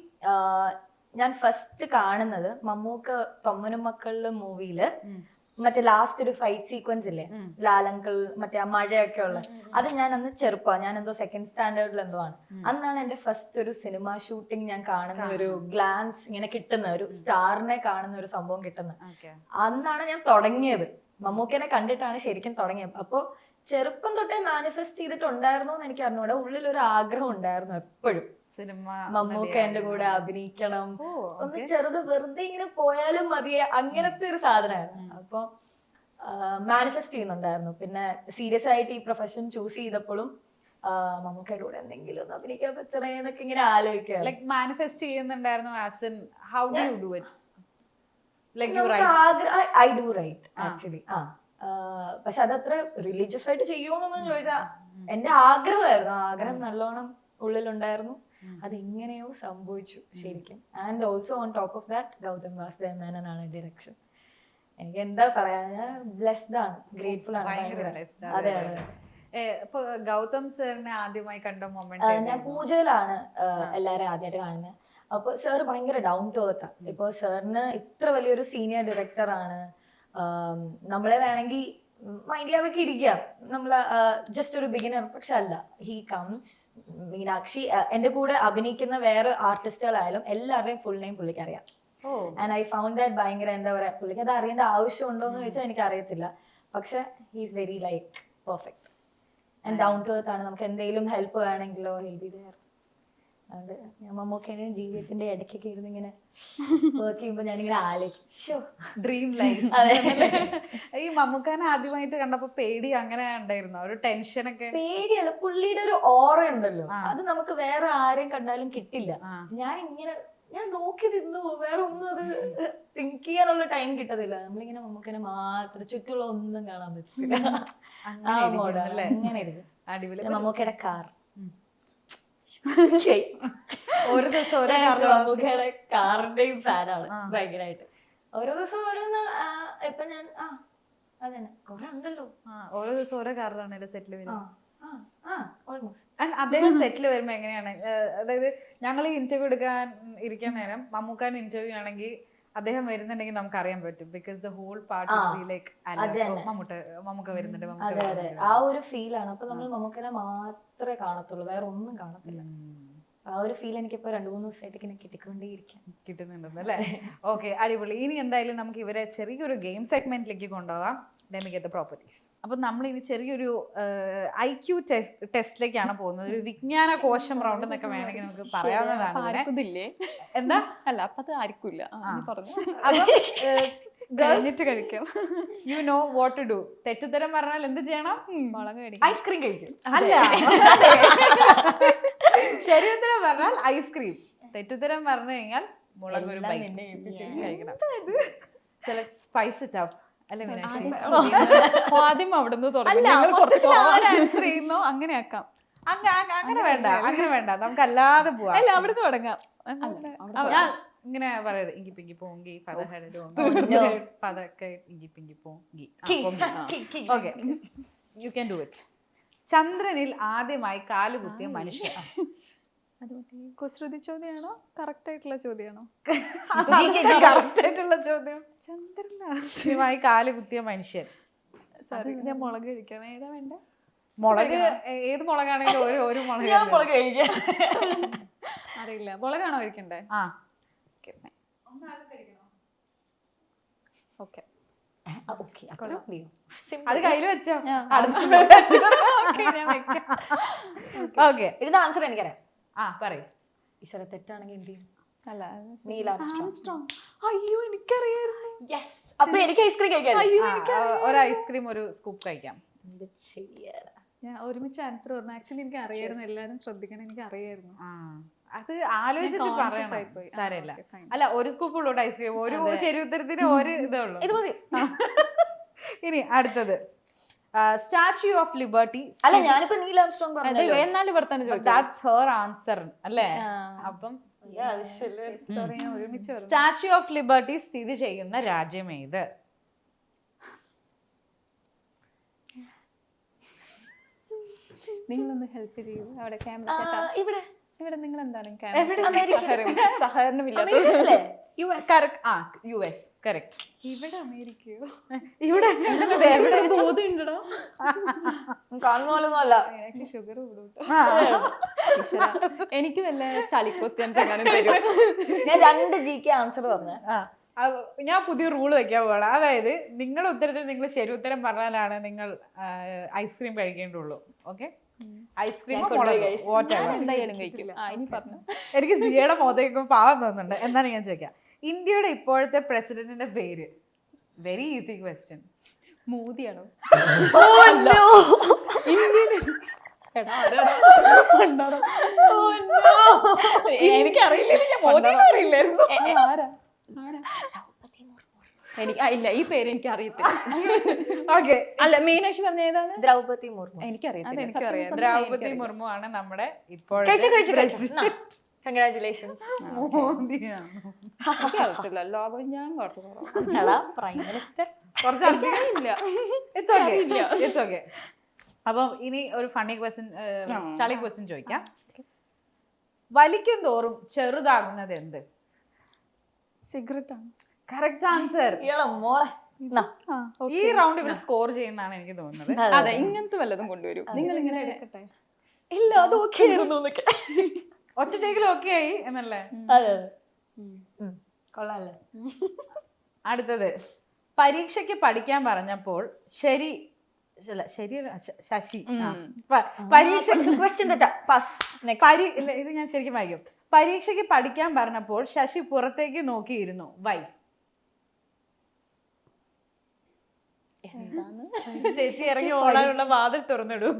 ഞാൻ ഫസ്റ്റ് കാണുന്നത് മമ്മൂക്ക തൊമ്മനും മക്കളിലെ മൂവിയില് മറ്റേ ലാസ്റ്റ് ഒരു ഫൈറ്റ് സീക്വൻസ് ഇല്ലേ, ലാലങ്കിൾ മറ്റേ ആ മഴയൊക്കെ ഉള്ള, അത് ഞാൻ അന്ന് ഞാൻ എന്തോ സെക്കൻഡ് സ്റ്റാൻഡേർഡിൽ എന്തോ ആണ്. അന്നാണ് എന്റെ ഫസ്റ്റ് ഒരു സിനിമ ഷൂട്ടിംഗ് ഞാൻ കാണുന്ന ഒരു ഗ്ലാൻസ് ഇങ്ങനെ കിട്ടുന്ന, ഒരു സ്റ്റാറിനെ കാണുന്ന ഒരു സംഭവം കിട്ടുന്നത്. അന്നാണ് ഞാൻ തുടങ്ങിയത്. മമ്മൂക്കനെ കണ്ടിട്ടാണ് ശരിക്കും തുടങ്ങിയത്. അപ്പൊ ചെറുപ്പം തൊട്ടേ മാനിഫെസ്റ്റ് ചെയ്തിട്ടുണ്ടായിരുന്നു എന്ന് എനിക്ക് അറിഞ്ഞൂടെ, ഉള്ളിൽ ഒരു ആഗ്രഹം ഉണ്ടായിരുന്നു എപ്പോഴും സിനിമ മമ്മൂക്ക എന്റെ കൂടെ അഭിനയിക്കണം, ഒന്ന് ചെറുത് വെറുതെ ഇങ്ങനെ പോയാലും മതിയെ, അങ്ങനത്തെ ഒരു സാധനമായിരുന്നു. അപ്പൊ മാനിഫെസ്റ്റ് ചെയ്യുന്നുണ്ടായിരുന്നു. പിന്നെ സീരിയസ് ആയിട്ട് ഈ പ്രൊഫഷൻ ചൂസ് ചെയ്തപ്പോഴും മമ്മൂക്കയുടെ കൂടെ എന്തെങ്കിലും ഒന്ന് അഭിനയിക്കാൻ പറ്റണേന്നൊക്കെ ഇങ്ങനെ ആലോചിക്കുക. ലൈക് മാനിഫെസ്റ്റ് ചെയ്യുന്നുണ്ടായിരുന്നു as in how do you do it? Like you I do right actually. പക്ഷെ അതത്ര റിലീജിയസ് ആയിട്ട് ചെയ്യുമോന്നൊന്നും ചോദിച്ചാ എന്റെ ആഗ്രഹമായിരുന്നു. ആഗ്രഹം നല്ലോണം ഉള്ളിലുണ്ടായിരുന്നു. അതെങ്ങനെയോ സംഭവിച്ചു ശരിക്കും. And also on top of that Gautham Vasudev മേനോനാണ് ഡയറക്ഷൻ. എനിക്ക് എന്താ പറയാ, ഞാൻ ബ്ലെസ്ഡ് ആണ്, ഗ്രേറ്റ്ഫുൾ ആണ്. അതെ അതെ. ഇപ്പൊ ഗൗതം സാറിനെ ആദ്യമായി കണ്ട മൊമെന്റ് ഞാൻ പൂജയിലാണ് എല്ലാരും ആദ്യമായിട്ട് കാണുന്നത്. അപ്പൊ സാർ ഭയങ്കര ഡൗൺ ടു എർത്ത്. ഇപ്പൊ സാറിന് ഇത്ര വലിയൊരു സീനിയർ ഡയറക്ടർ ആണ്. നമ്മളെ വേണമെങ്കിൽ മൈൻഡ് ചെയ്യാതൊക്കെ ഇരിക്കാം, നമ്മള് ജസ്റ്റ് ഒരു ബിഗിനർ. പക്ഷെ അല്ല, ഹി കംസ്. മീനാക്ഷി എന്റെ കൂടെ അഭിനയിക്കുന്ന വേറെ ആർട്ടിസ്റ്റുകളായാലും എല്ലാവരുടെയും ഫുൾ നെയിം പുള്ളിക്ക് അറിയാം. ആൻഡ് ഐ ഫൗണ്ട് ദാറ്റ് ഭയങ്കര എന്താ പറയാ, പുള്ളിക്ക് അത് അറിയേണ്ട ആവശ്യമുണ്ടോ എന്ന് ചോദിച്ചാൽ എനിക്ക് അറിയത്തില്ല. പക്ഷെ he's very like perfect and down to earth ആണ്. നമുക്ക് എന്തെങ്കിലും ഹെൽപ്പ് വേണമെങ്കിലോ ഹെൽ ബി ദെയർ. അതുകൊണ്ട് ഞാൻ മമ്മൂക്കയുടെ ജീവിതത്തിന്റെ ഇടയ്ക്കൊക്കെ ഇരുന്ന് ഇങ്ങനെ വർക്ക് ചെയ്യുമ്പോ ഞാനിങ്ങനെ ആലോചിക്കും, ഡ്രീം ലൈഫ്. ഈ മമ്മൂക്കാനെ ആദ്യമായിട്ട് കണ്ടപ്പോ പേടി അങ്ങനെ ഉണ്ടായിരുന്നു, ഒരു ടെൻഷനൊക്കെ? പേടിയല്ല, പുള്ളിയുടെ ഒരു ഓറ ഉണ്ടല്ലോ, അത് നമുക്ക് വേറെ ആരെയും കണ്ടാലും കിട്ടില്ല. ഞാൻ നോക്കി നിന്നു, വേറെ ഒന്നും അത് തിങ്ക് ചെയ്യാനുള്ള ടൈം കിട്ടത്തില്ല. നമ്മളിങ്ങനെ മമ്മൂക്കനെ മാത്രം, ചുറ്റുള്ള ഒന്നും കാണാൻ പറ്റില്ല. അങ്ങനെ ഇരിക്കും. മമ്മൂക്കയുടെ കാർ ഒരു ദിവസം മമ്മൂക്കയുടെ കാറിന്റെയും ഫാനാണ് ഭയങ്കരമായിട്ട്. ഓരോ ദിവസം ഓരോന്ന്. ഇപ്പൊ ഞാൻ അതന്നെ കൊറേ ഉണ്ടല്ലോ. ഓരോ ദിവസം ഓരോ കാറിലാണ് സെറ്റിൽ വരുന്നത്. ഓൾമോസ്റ്റ്. അദ്ദേഹം സെറ്റിൽ വരുമ്പോ എങ്ങനെയാണ്? അതായത് ഞങ്ങൾ ഇന്റർവ്യൂ എടുക്കാൻ ഇരിക്കാൻ നേരം മമ്മൂക്കാൻ ഇന്റർവ്യൂ ആണെങ്കിൽ അദ്ദേഹം വരുന്നുണ്ടെങ്കിൽ നമുക്ക് അറിയാൻ പറ്റും. Because the whole party like Mammukka വരുന്നുണ്ട്. അതെ അതെ, ആ ഒരു ഫീലാണ്. അപ്പൊ നമ്മൾ മമ്മൂക്കനെ മാത്രമേ കാണത്തുള്ളൂ, വേറെ ഒന്നും കാണത്തില്ല. ആ ഒരു ഫീൽ എനിക്കിപ്പോ 2-3 ദിവസമായിട്ട് ഇങ്ങനെ കിട്ടുന്നുണ്ടെന്ന് അല്ലേ? ഓക്കെ, അടിപൊളി. ഇനി എന്തായാലും നമുക്ക് ഇവരെ ചെറിയൊരു ഗെയിം സെഗ്മെന്റിലേക്ക് കൊണ്ടുപോകാം. Let me get the properties. അപ്പൊ നമ്മൾ ഇനി ചെറിയൊരു IQ ടെസ്റ്റിലേക്കാണ് പോകുന്നത്. ഒരു വിജ്ഞാന കോശം റൗണ്ട് എന്നൊക്കെ വേണമെങ്കിൽ നമുക്ക് പറയാവുന്നതാണ്. എന്താ അല്ല, അപ്പൊ അത് ആർക്കില്ല പറഞ്ഞു. കഴിക്കാം. You know what to do. തെറ്റുത്തരം പറഞ്ഞാൽ എന്ത് ചെയ്യണം? മുളക് കഴിക്കും, ഐസ്ക്രീം കഴിക്കും. അല്ല, ശരി ഉത്തരം പറഞ്ഞാൽ ഐസ്ക്രീം, തെറ്റുത്തരം പറഞ്ഞു കഴിഞ്ഞാൽ മുളക് ഒരു കഴിക്കണം. Spice it up. ആദ്യം അവിടുന്ന് ആൻസർ ചെയ്യുന്നു, അങ്ങനെ ആക്കാം. അങ്ങനെ വേണ്ട, നമുക്ക് അല്ലാതെ പോവാം. അല്ല, അവിടുന്ന് തുടങ്ങാം. ഇങ്ങനെ പറയരുത്. ഇങ്കി പിങ്കി പോങ്കി പതൊക്കെ inky pinky ponky. Okay, you can do it. ചന്ദ്രനിൽ ആദ്യമായി കാലുകുത്തിയ മനുഷ്യൻ. അത് മറ്റേ കുസൃതി ചോദ്യമാണോ, കറക്റ്റ് ആയിട്ടുള്ള ചോദ്യമാണോ? കറക്റ്റ് ആയിട്ടുള്ള ചോദ്യം. ചന്ദ്രനിൽ ആദ്യമായി കാലുകുത്തിയ മനുഷ്യൻ. ഞാൻ മുളക് കഴിക്കണം. ഏതാ വേണ്ട? മുളക് ഏത് മുളകാണെങ്കിലും ഒരു മുളക് കഴിക്കാം. അറിയില്ല, മുളകാണോ കഴിക്കണ്ടേ? ആ, ഓക്കെ. ഓക്കെ അത്ര മതിയോ? അത് കയ്യിൽ വെച്ചോ. ഓക്കെ, ഇതിന്റെ ആൻസർ എനിക്കറിയാം. ആ പറയൂ. ഈശ്വര തെറ്റാണെങ്കിൽ എന്ത് ചെയ്യും? അല്ല നീൽ ആംസ്ട്രോങ്. ആംസ്ട്രോങ്. അയ്യോ എനിക്കറിയായിരുന്നു. യെസ്. അപ്പൊ എനിക്ക് ഐസ്ക്രീം കഴിക്കാം. ഒരു ഐസ്ക്രീം ഒരു സ്കൂപ്പ് കഴിക്കാം. എന്ത് ചെയ്യാ? ഞാൻ ഒരുമിച്ച് ആൻസർ പറഞ്ഞു. ആക്ച്വലി എനിക്ക് അറിയായിരുന്നു, എല്ലാരും ശ്രദ്ധിക്കണം, എനിക്ക് അറിയായിരുന്നു. ആ, അത് ആലോചിച്ചിട്ട് ഞാൻ conscious പറയണം. ആയിപ്പോയി. ആ, സാരമില്ല. okay, fine. അല്ല, ഒരു സ്കൂപ്പ് ഉള്ളൂ ഐസ്ക്രീം. ഒരു ശരി ഉത്തരത്തിന് ഒരു ഇതേ ഉള്ളൂ. ഇത് മതി. ഇനി അടുത്തത് സ്റ്റാച്യു ഓഫ് ലിബർട്ടി. അല്ല ഞാനിപ്പോ നീൽ ആംസ്ട്രോങ് അതെ, പറഞ്ഞല്ലോ. എന്നാലും ഇവിടെ തന്നെ ചോദിച്ചു. ദാറ്റ്സ് ഹെർ ആൻസർ അല്ലേ? അപ്പം സോറി, ഞാൻ ഒരുമിച്ച് പറഞ്ഞു. സ്റ്റാച്യു ഓഫ് ലിബർട്ടി സ്ഥിതി ചെയ്യുന്ന രാജ്യം ഏത്? നിങ്ങളൊന്ന് ഹെൽപ്പ് ചെയ്യൂ. അവിടെ ക്യാമറ ഇവിടെ ഇവിടെ നിങ്ങൾ എന്താണ് അമേരിക്കയിലെ US. US correct. ഇവിടെ അമേരിക്കയോ? ഇവിടെ ഇവിടെ ബോധം ഉണ്ടോ? കാണുന്ന പോലൊന്നും അല്ല. ഷുഗർ കൂടും. എനിക്ക് വല്ല ചളി ക്വസ്റ്റ്യൻസ് എങ്ങനെ തരും? ഞാൻ 2 GK ആൻസർ പറഞ്ഞു. ഞാൻ പുതിയ റൂള് വെക്കാൻ പോവാണ്. അതായത് നിങ്ങളുടെ ഉത്തരത്തിൽ നിങ്ങൾ ശരി ഉത്തരം പറഞ്ഞാലാണ് നിങ്ങൾ ഐസ്ക്രീം കഴിക്കേണ്ടുള്ളൂ. ഓക്കെ, ഐസ്ക്രീം എന്തായാലും കഴിക്കും. ഇനി പറഞ്ഞു. എനിക്ക് സിയയുടെ മുഖത്തേക്കും പാവം തോന്നുന്നുണ്ട്. എന്നാലും ഞാൻ ചോദിക്കാം, ഇന്ത്യയുടെ ഇപ്പോഴത്തെ പ്രസിഡന്റിന്റെ പേര്? Very easy question. മോദിയാണോ? എനിക്കറിയില്ലായിരുന്നു. ഇല്ല, ഈ പേര് എനിക്ക് അറിയത്തില്ല. ഓക്കെ, അല്ല, മീനാക്ഷി പറഞ്ഞ ഏതാണ്? ദ്രൗപദി മുർമു. എനിക്കറിയാം. ദ്രൗപദി മുർമു ആണ് നമ്മുടെ കഴിച്ചു. കൺഗ്രാറ്റുലേഷൻസ്. ലോകം ഞാൻ പ്രൈം മിനിസ്റ്റർ. It's okay. അപ്പം ഇനി ഒരു ഫണ്ണി ക്വസ്റ്റ്യൻ, ചളി ക്വസ്റ്റ്യൻ ചോദിക്കാം. വലിക്കും തോറും ചെറുതാകുന്നത് എന്ത്? സിഗരറ്റ് ആണ്. Correct answer. മോളെ ഈ റൗണ്ട് ഇവർ സ്കോർ ചെയ്യുന്നതാണ് എനിക്ക് തോന്നുന്നത്. അതെ, ഇങ്ങനത്തെ വല്ലതും കൊണ്ടുവരും. നിങ്ങൾ ഇങ്ങനെ എടുക്കട്ടെ. ഇല്ല, അത് ഓക്കെ ആയിരുന്നു. ഒറ്റ ടേക്കിൽ ഓക്കെ ആയി എന്നല്ലേ? അതെ, കൊള്ളാല്ലേ? അടുത്തത്, പരീക്ഷയ്ക്ക് പഠിക്കാൻ പറഞ്ഞപ്പോൾ ശശി പരീക്ഷയ്ക്ക് ക്വസ്റ്റ്യൻ തെറ്റാ. പാസ്. ഇത് ഞാൻ ശരിക്കും വായിക്കും. പരീക്ഷയ്ക്ക് പഠിക്കാൻ പറഞ്ഞപ്പോൾ ശശി പുറത്തേക്ക് നോക്കിയിരുന്നു. വൈ? ചേച്ചി ഇറങ്ങി ഓടാനുള്ള വാതിൽ തുറന്നിടും.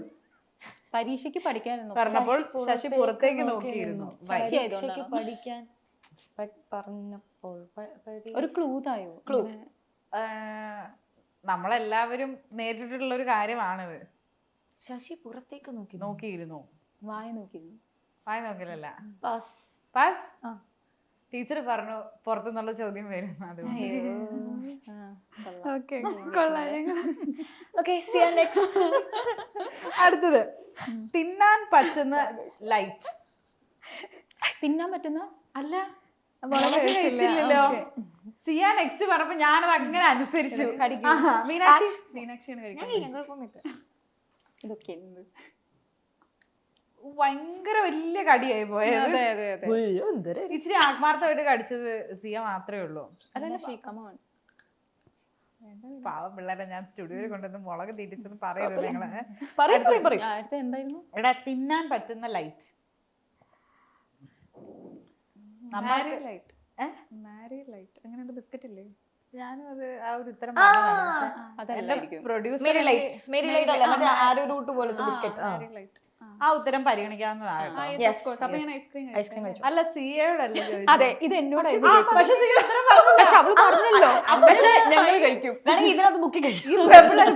പരീക്ഷയ്ക്ക് പഠിക്കാൻ പറഞ്ഞപ്പോൾ ശശി പുറത്തേക്ക് നോക്കിയിരുന്നു. വൈ? പഠിക്കാൻ പറഞ്ഞപ്പോൾ ഒരു ക്ലൂ തായോ? ക്ലൂ. നമ്മളെല്ലാവരും നേരിട്ടുള്ള ഒരു കാര്യമാണിത്. ശശി പുറത്തേക്ക് നോക്കിയിരുന്നു. വായ നോക്കിയിരുന്നു. വായ നോക്കലല്ല. പാസ്. പാസ്. ടീച്ചർ പറഞ്ഞു പുറത്തുനിന്നുള്ള ചോദ്യം വരും. അത് അടുത്തത്, തിന്നാൻ പറ്റുന്ന ലൈറ്റ്. തിന്നാൻ പറ്റുന്ന അല്ല, കഴിച്ചില്ലല്ലോ. സിയാൻ എക്സ് പറഞ്ഞപ്പോ ഞാനത് അങ്ങനെ അനുസരിച്ചു. മീനാക്ഷിയാണ് കഴിക്കുന്നത്. ഇതൊക്കെ ഭയങ്കര വലിയ കടിയായി പോയത്. ഇച്ചിരി ആത്മാർത്ഥമായിട്ട് കടിച്ചത് സിയ മാത്രമേ ഉള്ളൂ. പാവം പിള്ളേരെ ഞാൻ സ്റ്റുഡിയോയിൽ കൊണ്ടുവന്ന് മുളക് തീറ്റിച്ചെന്ന് പറയരുത് നിങ്ങള്. എന്തായിരുന്നു? എടാ, തിന്നാൻ പറ്റുന്ന ലൈറ്റ്. ബിസ്ക്കറ്റ് ഇല്ലേ? ഞാനും അത് ആ ഒരു ഉത്തരം ആ ഉത്തരം പരിഗണിക്കാവുന്നതാണ്. അല്ല, സിയയോടല്ലേ ചോദിച്ചത്? അതെ, ഇത് എന്നോട്. പക്ഷെ അവള് പറഞ്ഞല്ലോ. പക്ഷെ ഞങ്ങൾ കഴിക്കും. ഇതിനകത്ത് ബുക്ക്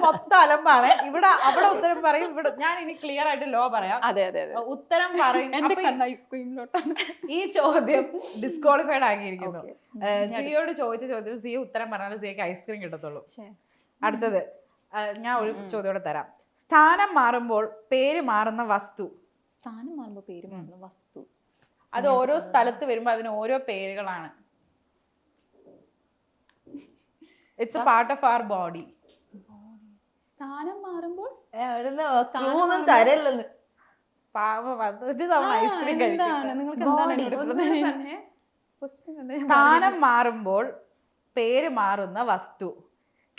മൊത്തം അലമ്പാണ്. ഇവിടെ അവിടെ ഉത്തരം പറയും. ഇവിടെ ഞാൻ ഇനി ക്ലിയർ ആയിട്ട് ലോ പറയാം. അതെ അതെ അതെ, ഉത്തരം പറയും. ഐസ്ക്രീമിലോട്ടാണ് ഈ ചോദ്യം ഡിസ്ക്വാളിഫൈഡ് ആക്കിയിരിക്കുന്നു. സിയോട് ചോദിച്ച ചോദ്യത്തിൽ സിയ ഉത്തരം പറഞ്ഞാൽ സിയക്ക് ഐസ്ക്രീം കിട്ടത്തുള്ളൂ. അടുത്തത്, ഞാൻ ഒരു ചോദ്യോടെ തരാം. സ്ഥാനം മാറുമ്പോൾ പേര് മാറുന്ന വസ്തു. സ്ഥാനം മാറുമ്പോൾ പേര് മാറുന്ന വസ്തു. അത് ഓരോ സ്ഥലത്ത് വരുമ്പോ അതിന് ഓരോ പേരുകളാണ്. It's a part of our body. സ്ഥാനം മാറുമ്പോൾ തരല്ലെന്ന്. പാവം, ഒരു തവണ ഐസ്ക്രീം കഴിക്കും. നിങ്ങൾക്ക് സ്ഥാനം മാറുമ്പോൾ പേര് മാറുന്ന വസ്തു.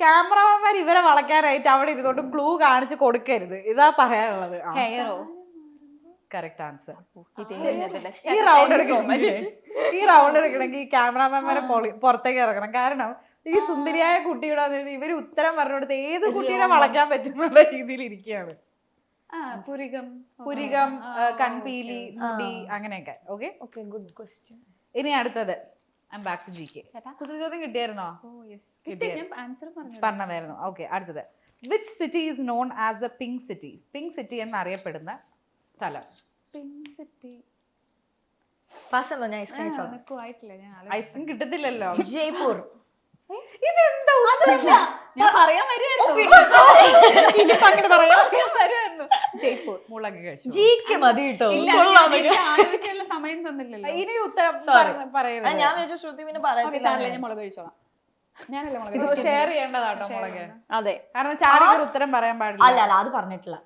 ക്യാമറമാൻമാർ ഇവരെ വളയ്ക്കാനായിട്ട് അവിടെ ഇരുന്നോണ്ട് ക്ലൂ കാണിച്ച് കൊടുക്കരുത്. ഇതാ പറയാനുള്ളത്. ഹെയറോ? Correct answer. ഈ ഈ റൗണ്ട് എടുക്കണമെങ്കിൽ ഈ ക്യാമറാമാൻമാരെ പുറത്തേക്ക് ഇറക്കണം. കാരണം ഈ സുന്ദരിയായ കുട്ടിയുടെ ഇവര് ഉത്തരം പറഞ്ഞുകൊടുത്ത് ഏത് കുട്ടീനെ വളയ്ക്കാൻ പറ്റുന്നുള്ള രീതിയിൽ ഇരിക്കുകയാണ്. പുരികം, കൺപീലി, മുടി, അങ്ങനെയൊക്കെ. Okay, good question. ഇനി അടുത്തത് ബാക്ക് ടു GK. കുസൃതി ചോദ്യം കിട്ടിയായിരുന്നോ? പറഞ്ഞതായിരുന്നു. ഓക്കെ, അടുത്തത് which city is known as the pink city? Pink city എന്നറിയപ്പെടുന്ന സ്ഥലം. പിങ്ക് സിറ്റി പാസ് എന്നോ? ഞാൻ ഐസ്ക്രീം ഐസ്ക്രീം കിട്ടത്തില്ലല്ലോ. ജയ്പൂർ. ഇതെന്താ ഞാൻ പറയാൻ വരുമായിരുന്നു. ജയ്പൂർ. മുളക് കഴിച്ചു. ജിക്ക് മതി കേട്ടോ. ആലോചിക്കാനുള്ള സമയം തന്നില്ലല്ലോ. ഇനി ഉത്തരം പറയുന്നത് ഞാൻ വിചാരിച്ചു ശ്രുതി പിന്നെ പറയത്തില്ല. ഞാൻ മുളക് കഴിച്ചോളാം. ഞാനല്ലേ ഇത് മുളക് ഷെയർ ചെയ്യേണ്ടതാട്ടോ മുളക്. അതെ, കാരണം ചാടിക്ക് ഉത്തരം പറയാൻ പാടില്ല. അല്ല അത് പറഞ്ഞിട്ടില്ല.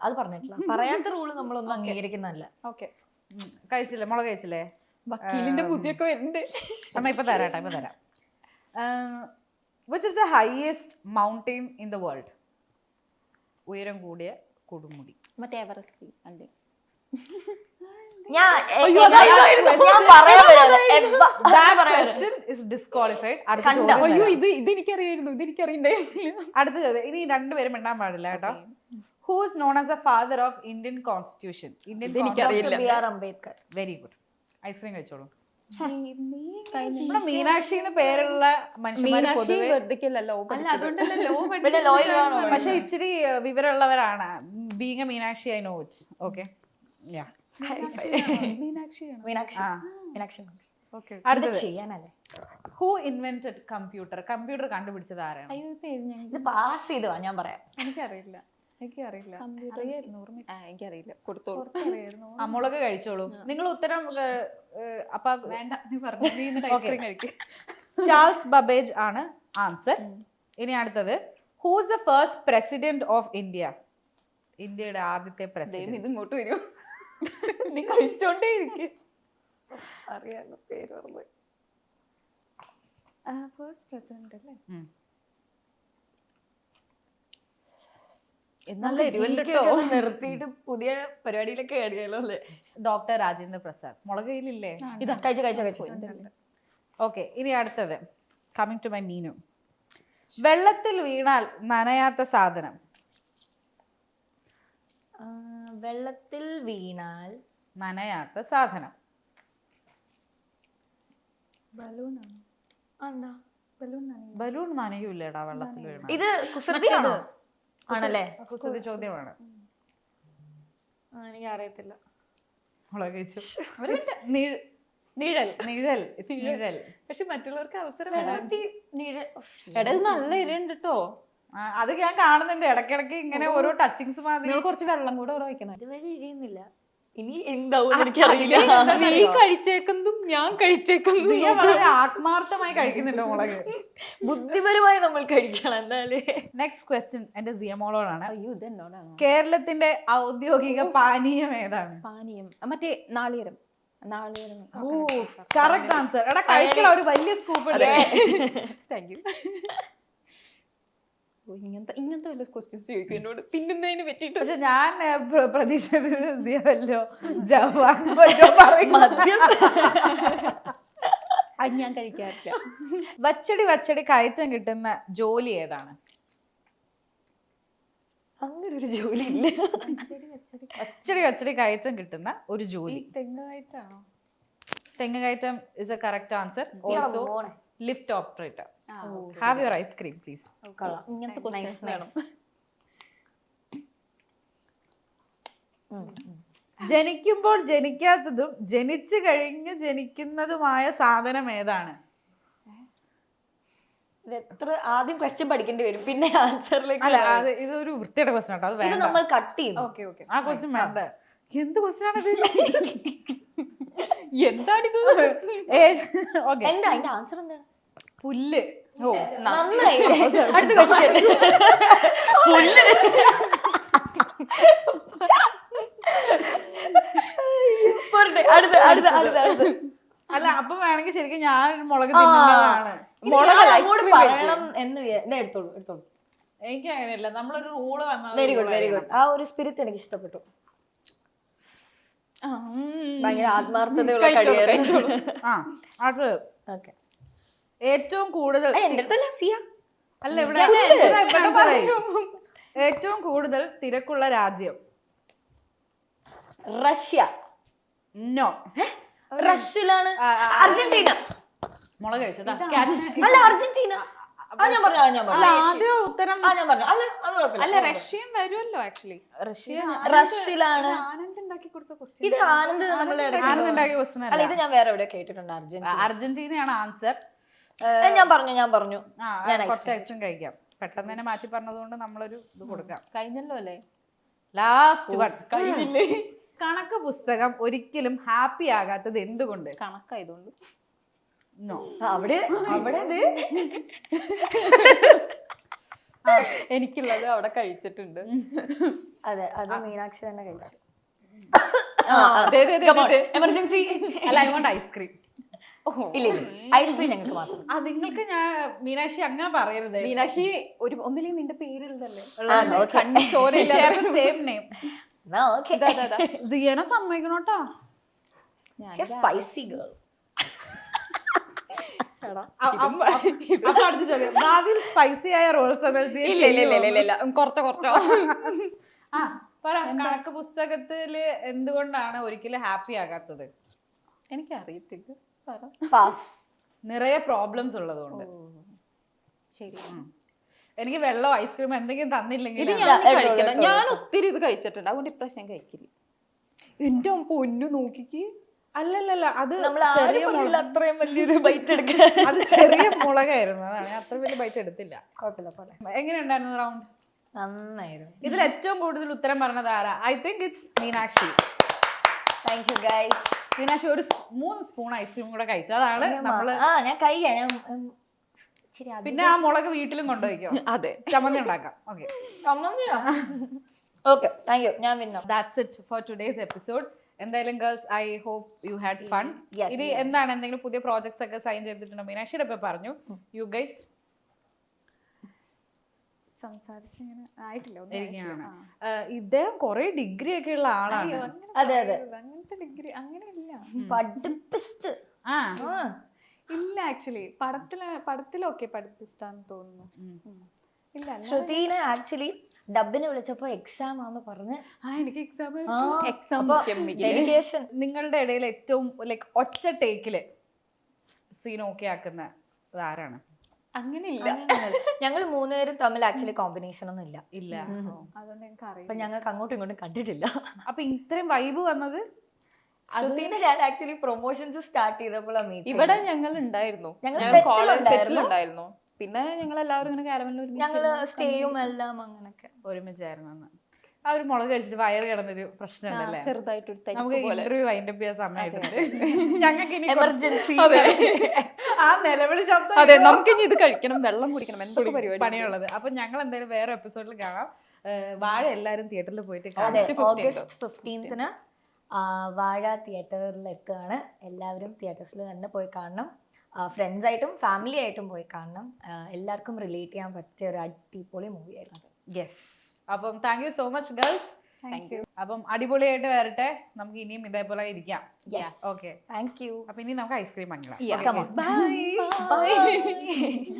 പറയാത്ത റൂള് നമ്മളൊന്നും അംഗീകരിക്കുന്നതല്ല. ഓക്കെ. കഴിച്ചില്ലേ? മുളക് കഴിച്ചില്ലേ? വക്കീലിന്റെ ബുദ്ധിയൊക്കെ വരുന്നുണ്ട്. അമ്മ ഇപ്പൊ തരാം. Which is the highest mountain in the world? ഉയരം കൂടിയ കൊടുമുടി. മറ്റേ എവറസ്റ്റ് അല്ലേ? അയ്യോ, ഇത് എനിക്കറിയായിരുന്നു. അടുത്ത ചോദ്യം. ഇനി രണ്ടുപേരും മിണ്ടാൻ പാടില്ല കേട്ടോ. Who is known as the father of Indian Constitution? Ambedkar. Very good. Ice cream കഴിച്ചോളൂ. നമ്മുടെ മീനാക്ഷി എന്ന് പേരുള്ള മനുഷ്യന്മാർ പക്ഷെ ഇച്ചിരി വിവരമുള്ളവരാണ്. Being a Meenakshi, I know it's. Okay, അടുത്തത് ഹൂ ഇൻവെന്റഡ് കമ്പ്യൂട്ടർ? കമ്പ്യൂട്ടർ കണ്ടുപിടിച്ചത് ആരാണ്? പാസ് ചെയ്തു ഞാൻ പറയാം. എനിക്കറിയില്ല. മുളക് കഴിച്ചോളൂ. നിങ്ങൾ ഉത്തരം അപ്പൊ വേണ്ട, നീ പറഞ്ഞു. ചാൾസ് ബബേജ് ആണ് ആൻസർ. ഇനി അടുത്തത് who is the first president of India? ഇന്ത്യയുടെ ആദ്യത്തെ പ്രസിഡന്റ്. ഇത് ഇങ്ങോട്ട് വരൂ. നീ കഴിച്ചോണ്ടേ ഇരിക്കും. അറിയാലോ പേര് പറഞ്ഞു. ഫസ്റ്റ് പ്രസിഡന്റ് അല്ലേ? നിർത്തിയിട്ട് പുതിയ പരിപാടിയിലൊക്കെ കേറിയാലോ അല്ലേ? ഡോക്ടർ രാജേന്ദ്ര പ്രസാദ്. മുളക് കയ്യിലില്ലേ? കഴിച്ചു. ഓക്കെ, ഇനി അടുത്തത് കമ്മിങ് ടു മൈ മീനു. വെള്ളത്തിൽ വീണാൽ നനയാത്ത സാധനം. വെള്ളത്തിൽ വീണാൽ നനയാത്ത സാധനം. ബലൂൺ നനയൂല്ലേടാ വെള്ളത്തിൽ വീണാൽ. ഇത് കുസൃതിയാണോ? ആണല്ലേ? കുസൃതി ചോദ്യമാണ്. എനിക്ക് അറിയത്തില്ല. മുളക് കഴിച്ചു. നിഴൽ. നിഴൽ. പക്ഷെ മറ്റുള്ളവർക്ക് അവസരം നല്ല ഇരുണ്ട് കേട്ടോ. അത് ഞാൻ കാണുന്നുണ്ട് ഇടയ്ക്കിടയ്ക്ക് ഇങ്ങനെ ഓരോ ടച്ചിങ്സ് മാതിരി. കുറച്ച് വെള്ളം കൂടെ അവിടെ വയ്ക്കണം. ഇതുവരെ ഇരിയുന്നില്ല. ഇനി എന്താവും എനിക്കറിയില്ല. നീ കഴിച്ചേക്കുന്നതും ഞാൻ കഴിച്ചേക്കുന്നതും വളരെ ആത്മാർത്ഥമായി കഴിക്കുന്നുണ്ടോ മുളക്? ബുദ്ധിപരമായി നമ്മൾ കഴിക്കണം. എന്തായാലും നെക്സ്റ്റ് ക്വസ്റ്റ്യൻ എന്റെ സിയമോളോടാണ്. അയ്യോ, ഇത് എന്നോടാണ്. കേരളത്തിന്റെ ഔദ്യോഗിക പാനീയം ഏതാണ്? പാനീയം മറ്റേ നാളികേരം. Correct answer. എടാ കഴിക്കണ ഒരു വലിയ സ്കൂപ്പ് ഉണ്ട്. Thank you. ഇങ്ങനത്തെ വല്ല ക്വസ്റ്റ്യൻസ് ചോദിക്കും എന്നോട് തിന്നുന്നതിന് പറ്റിയിട്ട്. പക്ഷെ ഞാൻ പ്രതീക്ഷിച്ചല്ലോ ജവാൻ ഞാൻ കഴിക്കാറില്ല. വച്ചടി കയറ്റം കിട്ടുന്ന ജോലി ഏതാണ്? അങ്ങനെ ഒരു ജോലി ഇല്ല. വച്ചടി കയറ്റം കിട്ടുന്ന ഒരു ജോലി. തെങ്ങുകയറ്റാണോ? തെങ്ങുകയറ്റം is a correct answer. Also lift operator. Have your ice cream please. ഇങ്ങനത്തെ ക്വസ്റ്റ്യൻസ് വേണം. ജനിക്കുമ്പോൾ ജനിക്കാത്തതും ജനിച്ചു കഴിഞ്ഞ് ജനിക്കുന്നതുമായ സാധനം ഏതാണ്? എത്ര ആദ്യം ക്വസ്റ്റ്യൻ പഠിക്കേണ്ടി വരും, പിന്നെ ആൻസറിലേക്ക്. അല്ല, അത് ഇതൊരു വൃത്തിയുടെ ക്വസ്റ്റ്യൻ ആട്ടോ. അത് വേണ്ട, നമ്മൾ കട്ട് ചെയ്യും. ഓക്കെ. ആ ക്വസ്റ്റ്യൻ വേണ്ട. എന്ത് ക്വസ്റ്റ്യൻ ആണിത്? എന്താണിത്? എന്താ അതിന്റെ ആൻസർ? എന്താണ്? പുല്ല്. ഓ, നന്നായി. അടുത്ത ക്വസ്റ്റ്യൻ. പുല്ല്. അടുത്ത. അല്ല, അപ്പൊ വേണമെങ്കിൽ ശരിക്കും ഞാൻ മുളക് തിന്നുന്നതാണ്. പറയണം എന്ന് എടുത്തോളൂ. എനിക്ക് അങ്ങനെയല്ല, നമ്മളൊരു റൂള് വന്നാൽ വെരി ഗുഡ് വെരി ഗുഡ്. ആ ഒരു സ്പിരിറ്റ് എനിക്ക് ഇഷ്ടപ്പെട്ടു. ഭയങ്കര ആത്മാർത്ഥതയുള്ള കഴിയായിരുന്നു. അത് ഓക്കെ. ഏറ്റവും കൂടുതൽ എന്റെ അടുത്തല്ല സിയ. അല്ല ഇവിടെ ഏറ്റവും കൂടുതൽ തിരക്കുള്ള രാജ്യം. റഷ്യ. നോ. റഷ്യയിലാണ്. അർജന്റീന. മുളക് കഴിച്ചതാ. അല്ല അർജന്റീന. ഞാൻ പറഞ്ഞു. ആദ്യം ഉത്തരം ഞാൻ പറഞ്ഞു. അല്ല അത് കുഴപ്പമില്ല. അല്ല റഷ്യൻ വരുമല്ലോ ആക്ച്വലി. റഷ്യയിലാണ്. ആനന്ദ് ഉണ്ടാക്കി കൊടുത്ത ക്വസ്റ്റ്യൻ. ഇത് ആനന്ദ് നമ്മളുടെ ആനന്ദ് ഉണ്ടാക്കിയ ക്വസ്റ്റ്യൻ അല്ല, ഇത് ഞാൻ വേറെ എവിടെ കേട്ടിട്ടുണ്ട്. അർജന്റീനയാണ് ആൻസർ. ഞാൻ പറഞ്ഞു. ഞാൻ കുറച്ച് ഐസ്ക്രീം കഴിക്കാം. പെട്ടെന്ന് തന്നെ മാറ്റി പറഞ്ഞതുകൊണ്ട് നമ്മളൊരു ഇത് കൊടുക്കാം. കഴിഞ്ഞല്ലോ അല്ലേ? Last one. കണക്ക് പുസ്തകം ഒരിക്കലും ഹാപ്പി ആകാത്തത് എന്തുകൊണ്ട്? കണക്കായതുകൊണ്ട്. നോ. അവിടെ എനിക്കുള്ളത് അവിടെ കഴിച്ചിട്ടുണ്ട്. അതെ, അത് മീനാക്ഷി തന്നെ കഴിച്ചു. എമർജൻസി. അല്ല, ഐ വാണ്ട് ഐസ്ക്രീം. ഇല്ല ഐസ്ക്രീം ഞങ്ങൾക്ക് മാത്രം. നിങ്ങൾക്ക് ഞാൻ മീനാക്ഷി അങ്ങനെ പറയരുത്. മീനാക്ഷി ഒന്നില്ലെങ്കിൽ നിന്റെ പേരുള്ളതല്ലേ? Same name. സിയനെ സമ്മതിക്കണോട്ടാ. Spicy girl. അപ്പൊ അടുത്ത ചോദ്യം, ഭാവിയിൽ സ്പൈസി ആയ റോൾസ് കുറച്ചോ പറ. കണക്ക് പുസ്തകത്തില് എന്തുകൊണ്ടാണ് ഒരിക്കലും ഹാപ്പി ആകാത്തത്? എനിക്ക് അറിയത്തില്ല. പാസ്. നിറയെ പ്രോബ്ലംസ് ഉള്ളതുകൊണ്ട്. ശരി. എനിക്ക് വെള്ളം ഐസ്ക്രീം എന്തെങ്കിലും തന്നില്ലെങ്കിൽ ഞാൻ ഒത്തിരി ഇത് കഴിച്ചിട്ടുണ്ട്, അതുകൊണ്ട് ഇപ്രാവശ്യം ഞാൻ കഴിക്കില്ല. എന്റെ പൊന്നു നോക്കിക്ക്. അല്ലല്ല, അത് അത്രയും വലിയൊരു ബൈറ്റ് എടുക്കാൻ. അത് ചെറിയ മുളകായിരുന്നു, അതാണ് ഞാൻ അത്ര വലിയ ബൈറ്റ് എടുത്തില്ല. കുഴപ്പമില്ല. എങ്ങനെയുണ്ടായിരുന്നു റൗണ്ട്? നന്നായിരുന്നു. ഇതിൽ ഏറ്റവും കൂടുതൽ ഉത്തരം പറഞ്ഞത് ആരാ? I think it's Meenakshi. Thank you guys. Meenakshi ഒരു 3 സ്പൂൺ ഐസ്ക്രീം കൂടെ കഴിച്ചു. അതാണ് നമ്മള്. ഞാൻ കഴിക്കാം. പിന്നെ ആ മുളക് വീട്ടിലും കൊണ്ടുപോയിക്കോ. അതെ, ചമ്മന്തി ഉണ്ടാക്കാം. Okay okay, thank you. ഞാൻ വിന്നോ. That's it for today's episode. എന്തായാലും girls, I hope you had fun. ഇനി എന്താണ് എന്തെങ്കിലും പുതിയ പ്രോജക്ട്സ് ഒക്കെ സൈൻ ചെയ്തിട്ടുണ്ടോ? മീനാക്ഷിയുടെ ഇപ്പൊ പറഞ്ഞു. You guys? സംസാരിച്ചിങ്ങനെ ആയിട്ടില്ല. ഇദ്ദേഹം കൊറേ ഡിഗ്രി ഒക്കെ ഉള്ള ആളാണ്. അതെ അങ്ങനത്തെ ഡിഗ്രി അങ്ങനെയില്ല. പഠിപ്പിസ്റ്റ് ഇല്ല ആക്ച്വലി. പടത്തിലൊക്കെ പഠിപ്പിച്ചാന്ന് തോന്നുന്നു. ഇല്ല. ശ്രുതിനെ ആക്ച്വലി ഡബിന് വിളിച്ചപ്പോ എക്സാം ആന്ന് പറഞ്ഞ് എനിക്ക് എക്സാം ഡെഡിക്കേഷൻ. നിങ്ങളുടെ ഇടയിൽ ഏറ്റവും ലൈക്ക് ഒറ്റ ടേക്കില് സീൻ ഓക്കെ ആക്കുന്ന ആരാണ്? അങ്ങനെയില്ല. ഞങ്ങൾ 3 പേരും തമ്മിൽ ആക്ച്വലി കോമ്പിനേഷൻ ഒന്നും ഇല്ല. അതുകൊണ്ട് എനിക്ക് അറിയാം. അപ്പൊ ഞങ്ങൾക്ക് അങ്ങോട്ടും ഇങ്ങോട്ടും കണ്ടിട്ടില്ല. അപ്പൊ ഇത്രയും വൈബ് വന്നത് ശ്രുതിനെ ഞാൻ ആക്ച്വലി പ്രൊമോഷൻസ് സ്റ്റാർട്ട് ചെയ്തപ്പോഴാണ് മീറ്റ്. ഇവിടെ ഞങ്ങൾ ഉണ്ടായിരുന്നു, കോളേജ് സെറ്റിലുണ്ടായിരുന്നു. പിന്നെ ഞങ്ങൾ എല്ലാവരും ഇങ്ങനെ കാരമലിൽ ഞങ്ങള് സ്റ്റേയും എല്ലാം അങ്ങനൊക്കെ ഒരുമിച്ചായിരുന്നു. ആ ഒരു മുളക് കഴിച്ചിട്ട് വയറ് കിടന്നൊരു പ്രശ്നമുണ്ടല്ലേ? ചെറുതായിട്ടൊരു നമുക്ക് ഇന്റർവ്യൂ വൈൻഡപ്പ് ചെയ്യാൻ സമയമായിട്ടുണ്ട്. ഞങ്ങൾക്ക് ഇനി എമർജൻസി ആ നിലവിളി ശബ്ദം. അതെ, നമുക്ക് ഇനി ഇത് കഴിക്കണം, വെള്ളം കുടിക്കണം, എന്തൊക്കെ പരിപാടി പണിയുള്ളത്. അപ്പൊ ഞങ്ങൾ എന്തായാലും വേറെ എപ്പിസോഡിൽ കാണാം. വാഴ എല്ലാരും തിയേറ്ററിൽ പോയിട്ട് ഓഗസ്റ്റ് 15 വാഴ തിയേറ്ററിൽ എത്തുകയാണ്. എല്ലാവരും തിയേറ്റേഴ്സിൽ തന്നെ പോയി കാണണം. ഫ്രണ്ട്സ് ആയിട്ടും ഫാമിലി ആയിട്ടും പോയി കാണണം. എല്ലാവർക്കും റിലേറ്റ് ചെയ്യാൻ പറ്റിയ ഒരു അടിപൊളി മൂവി ആയിരുന്നു. യെസ്. അപ്പം thank you so much girls. Thank you. അപ്പം അടിപൊളിയായിട്ട് വരട്ടെ. നമുക്ക് ഇനിയും ഇതേപോലെ ഇരിക്കാം. Okay, thank U. അപ്പൊ ഇനി നമുക്ക് ഐസ്ക്രീം വാങ്ങാം. Bye.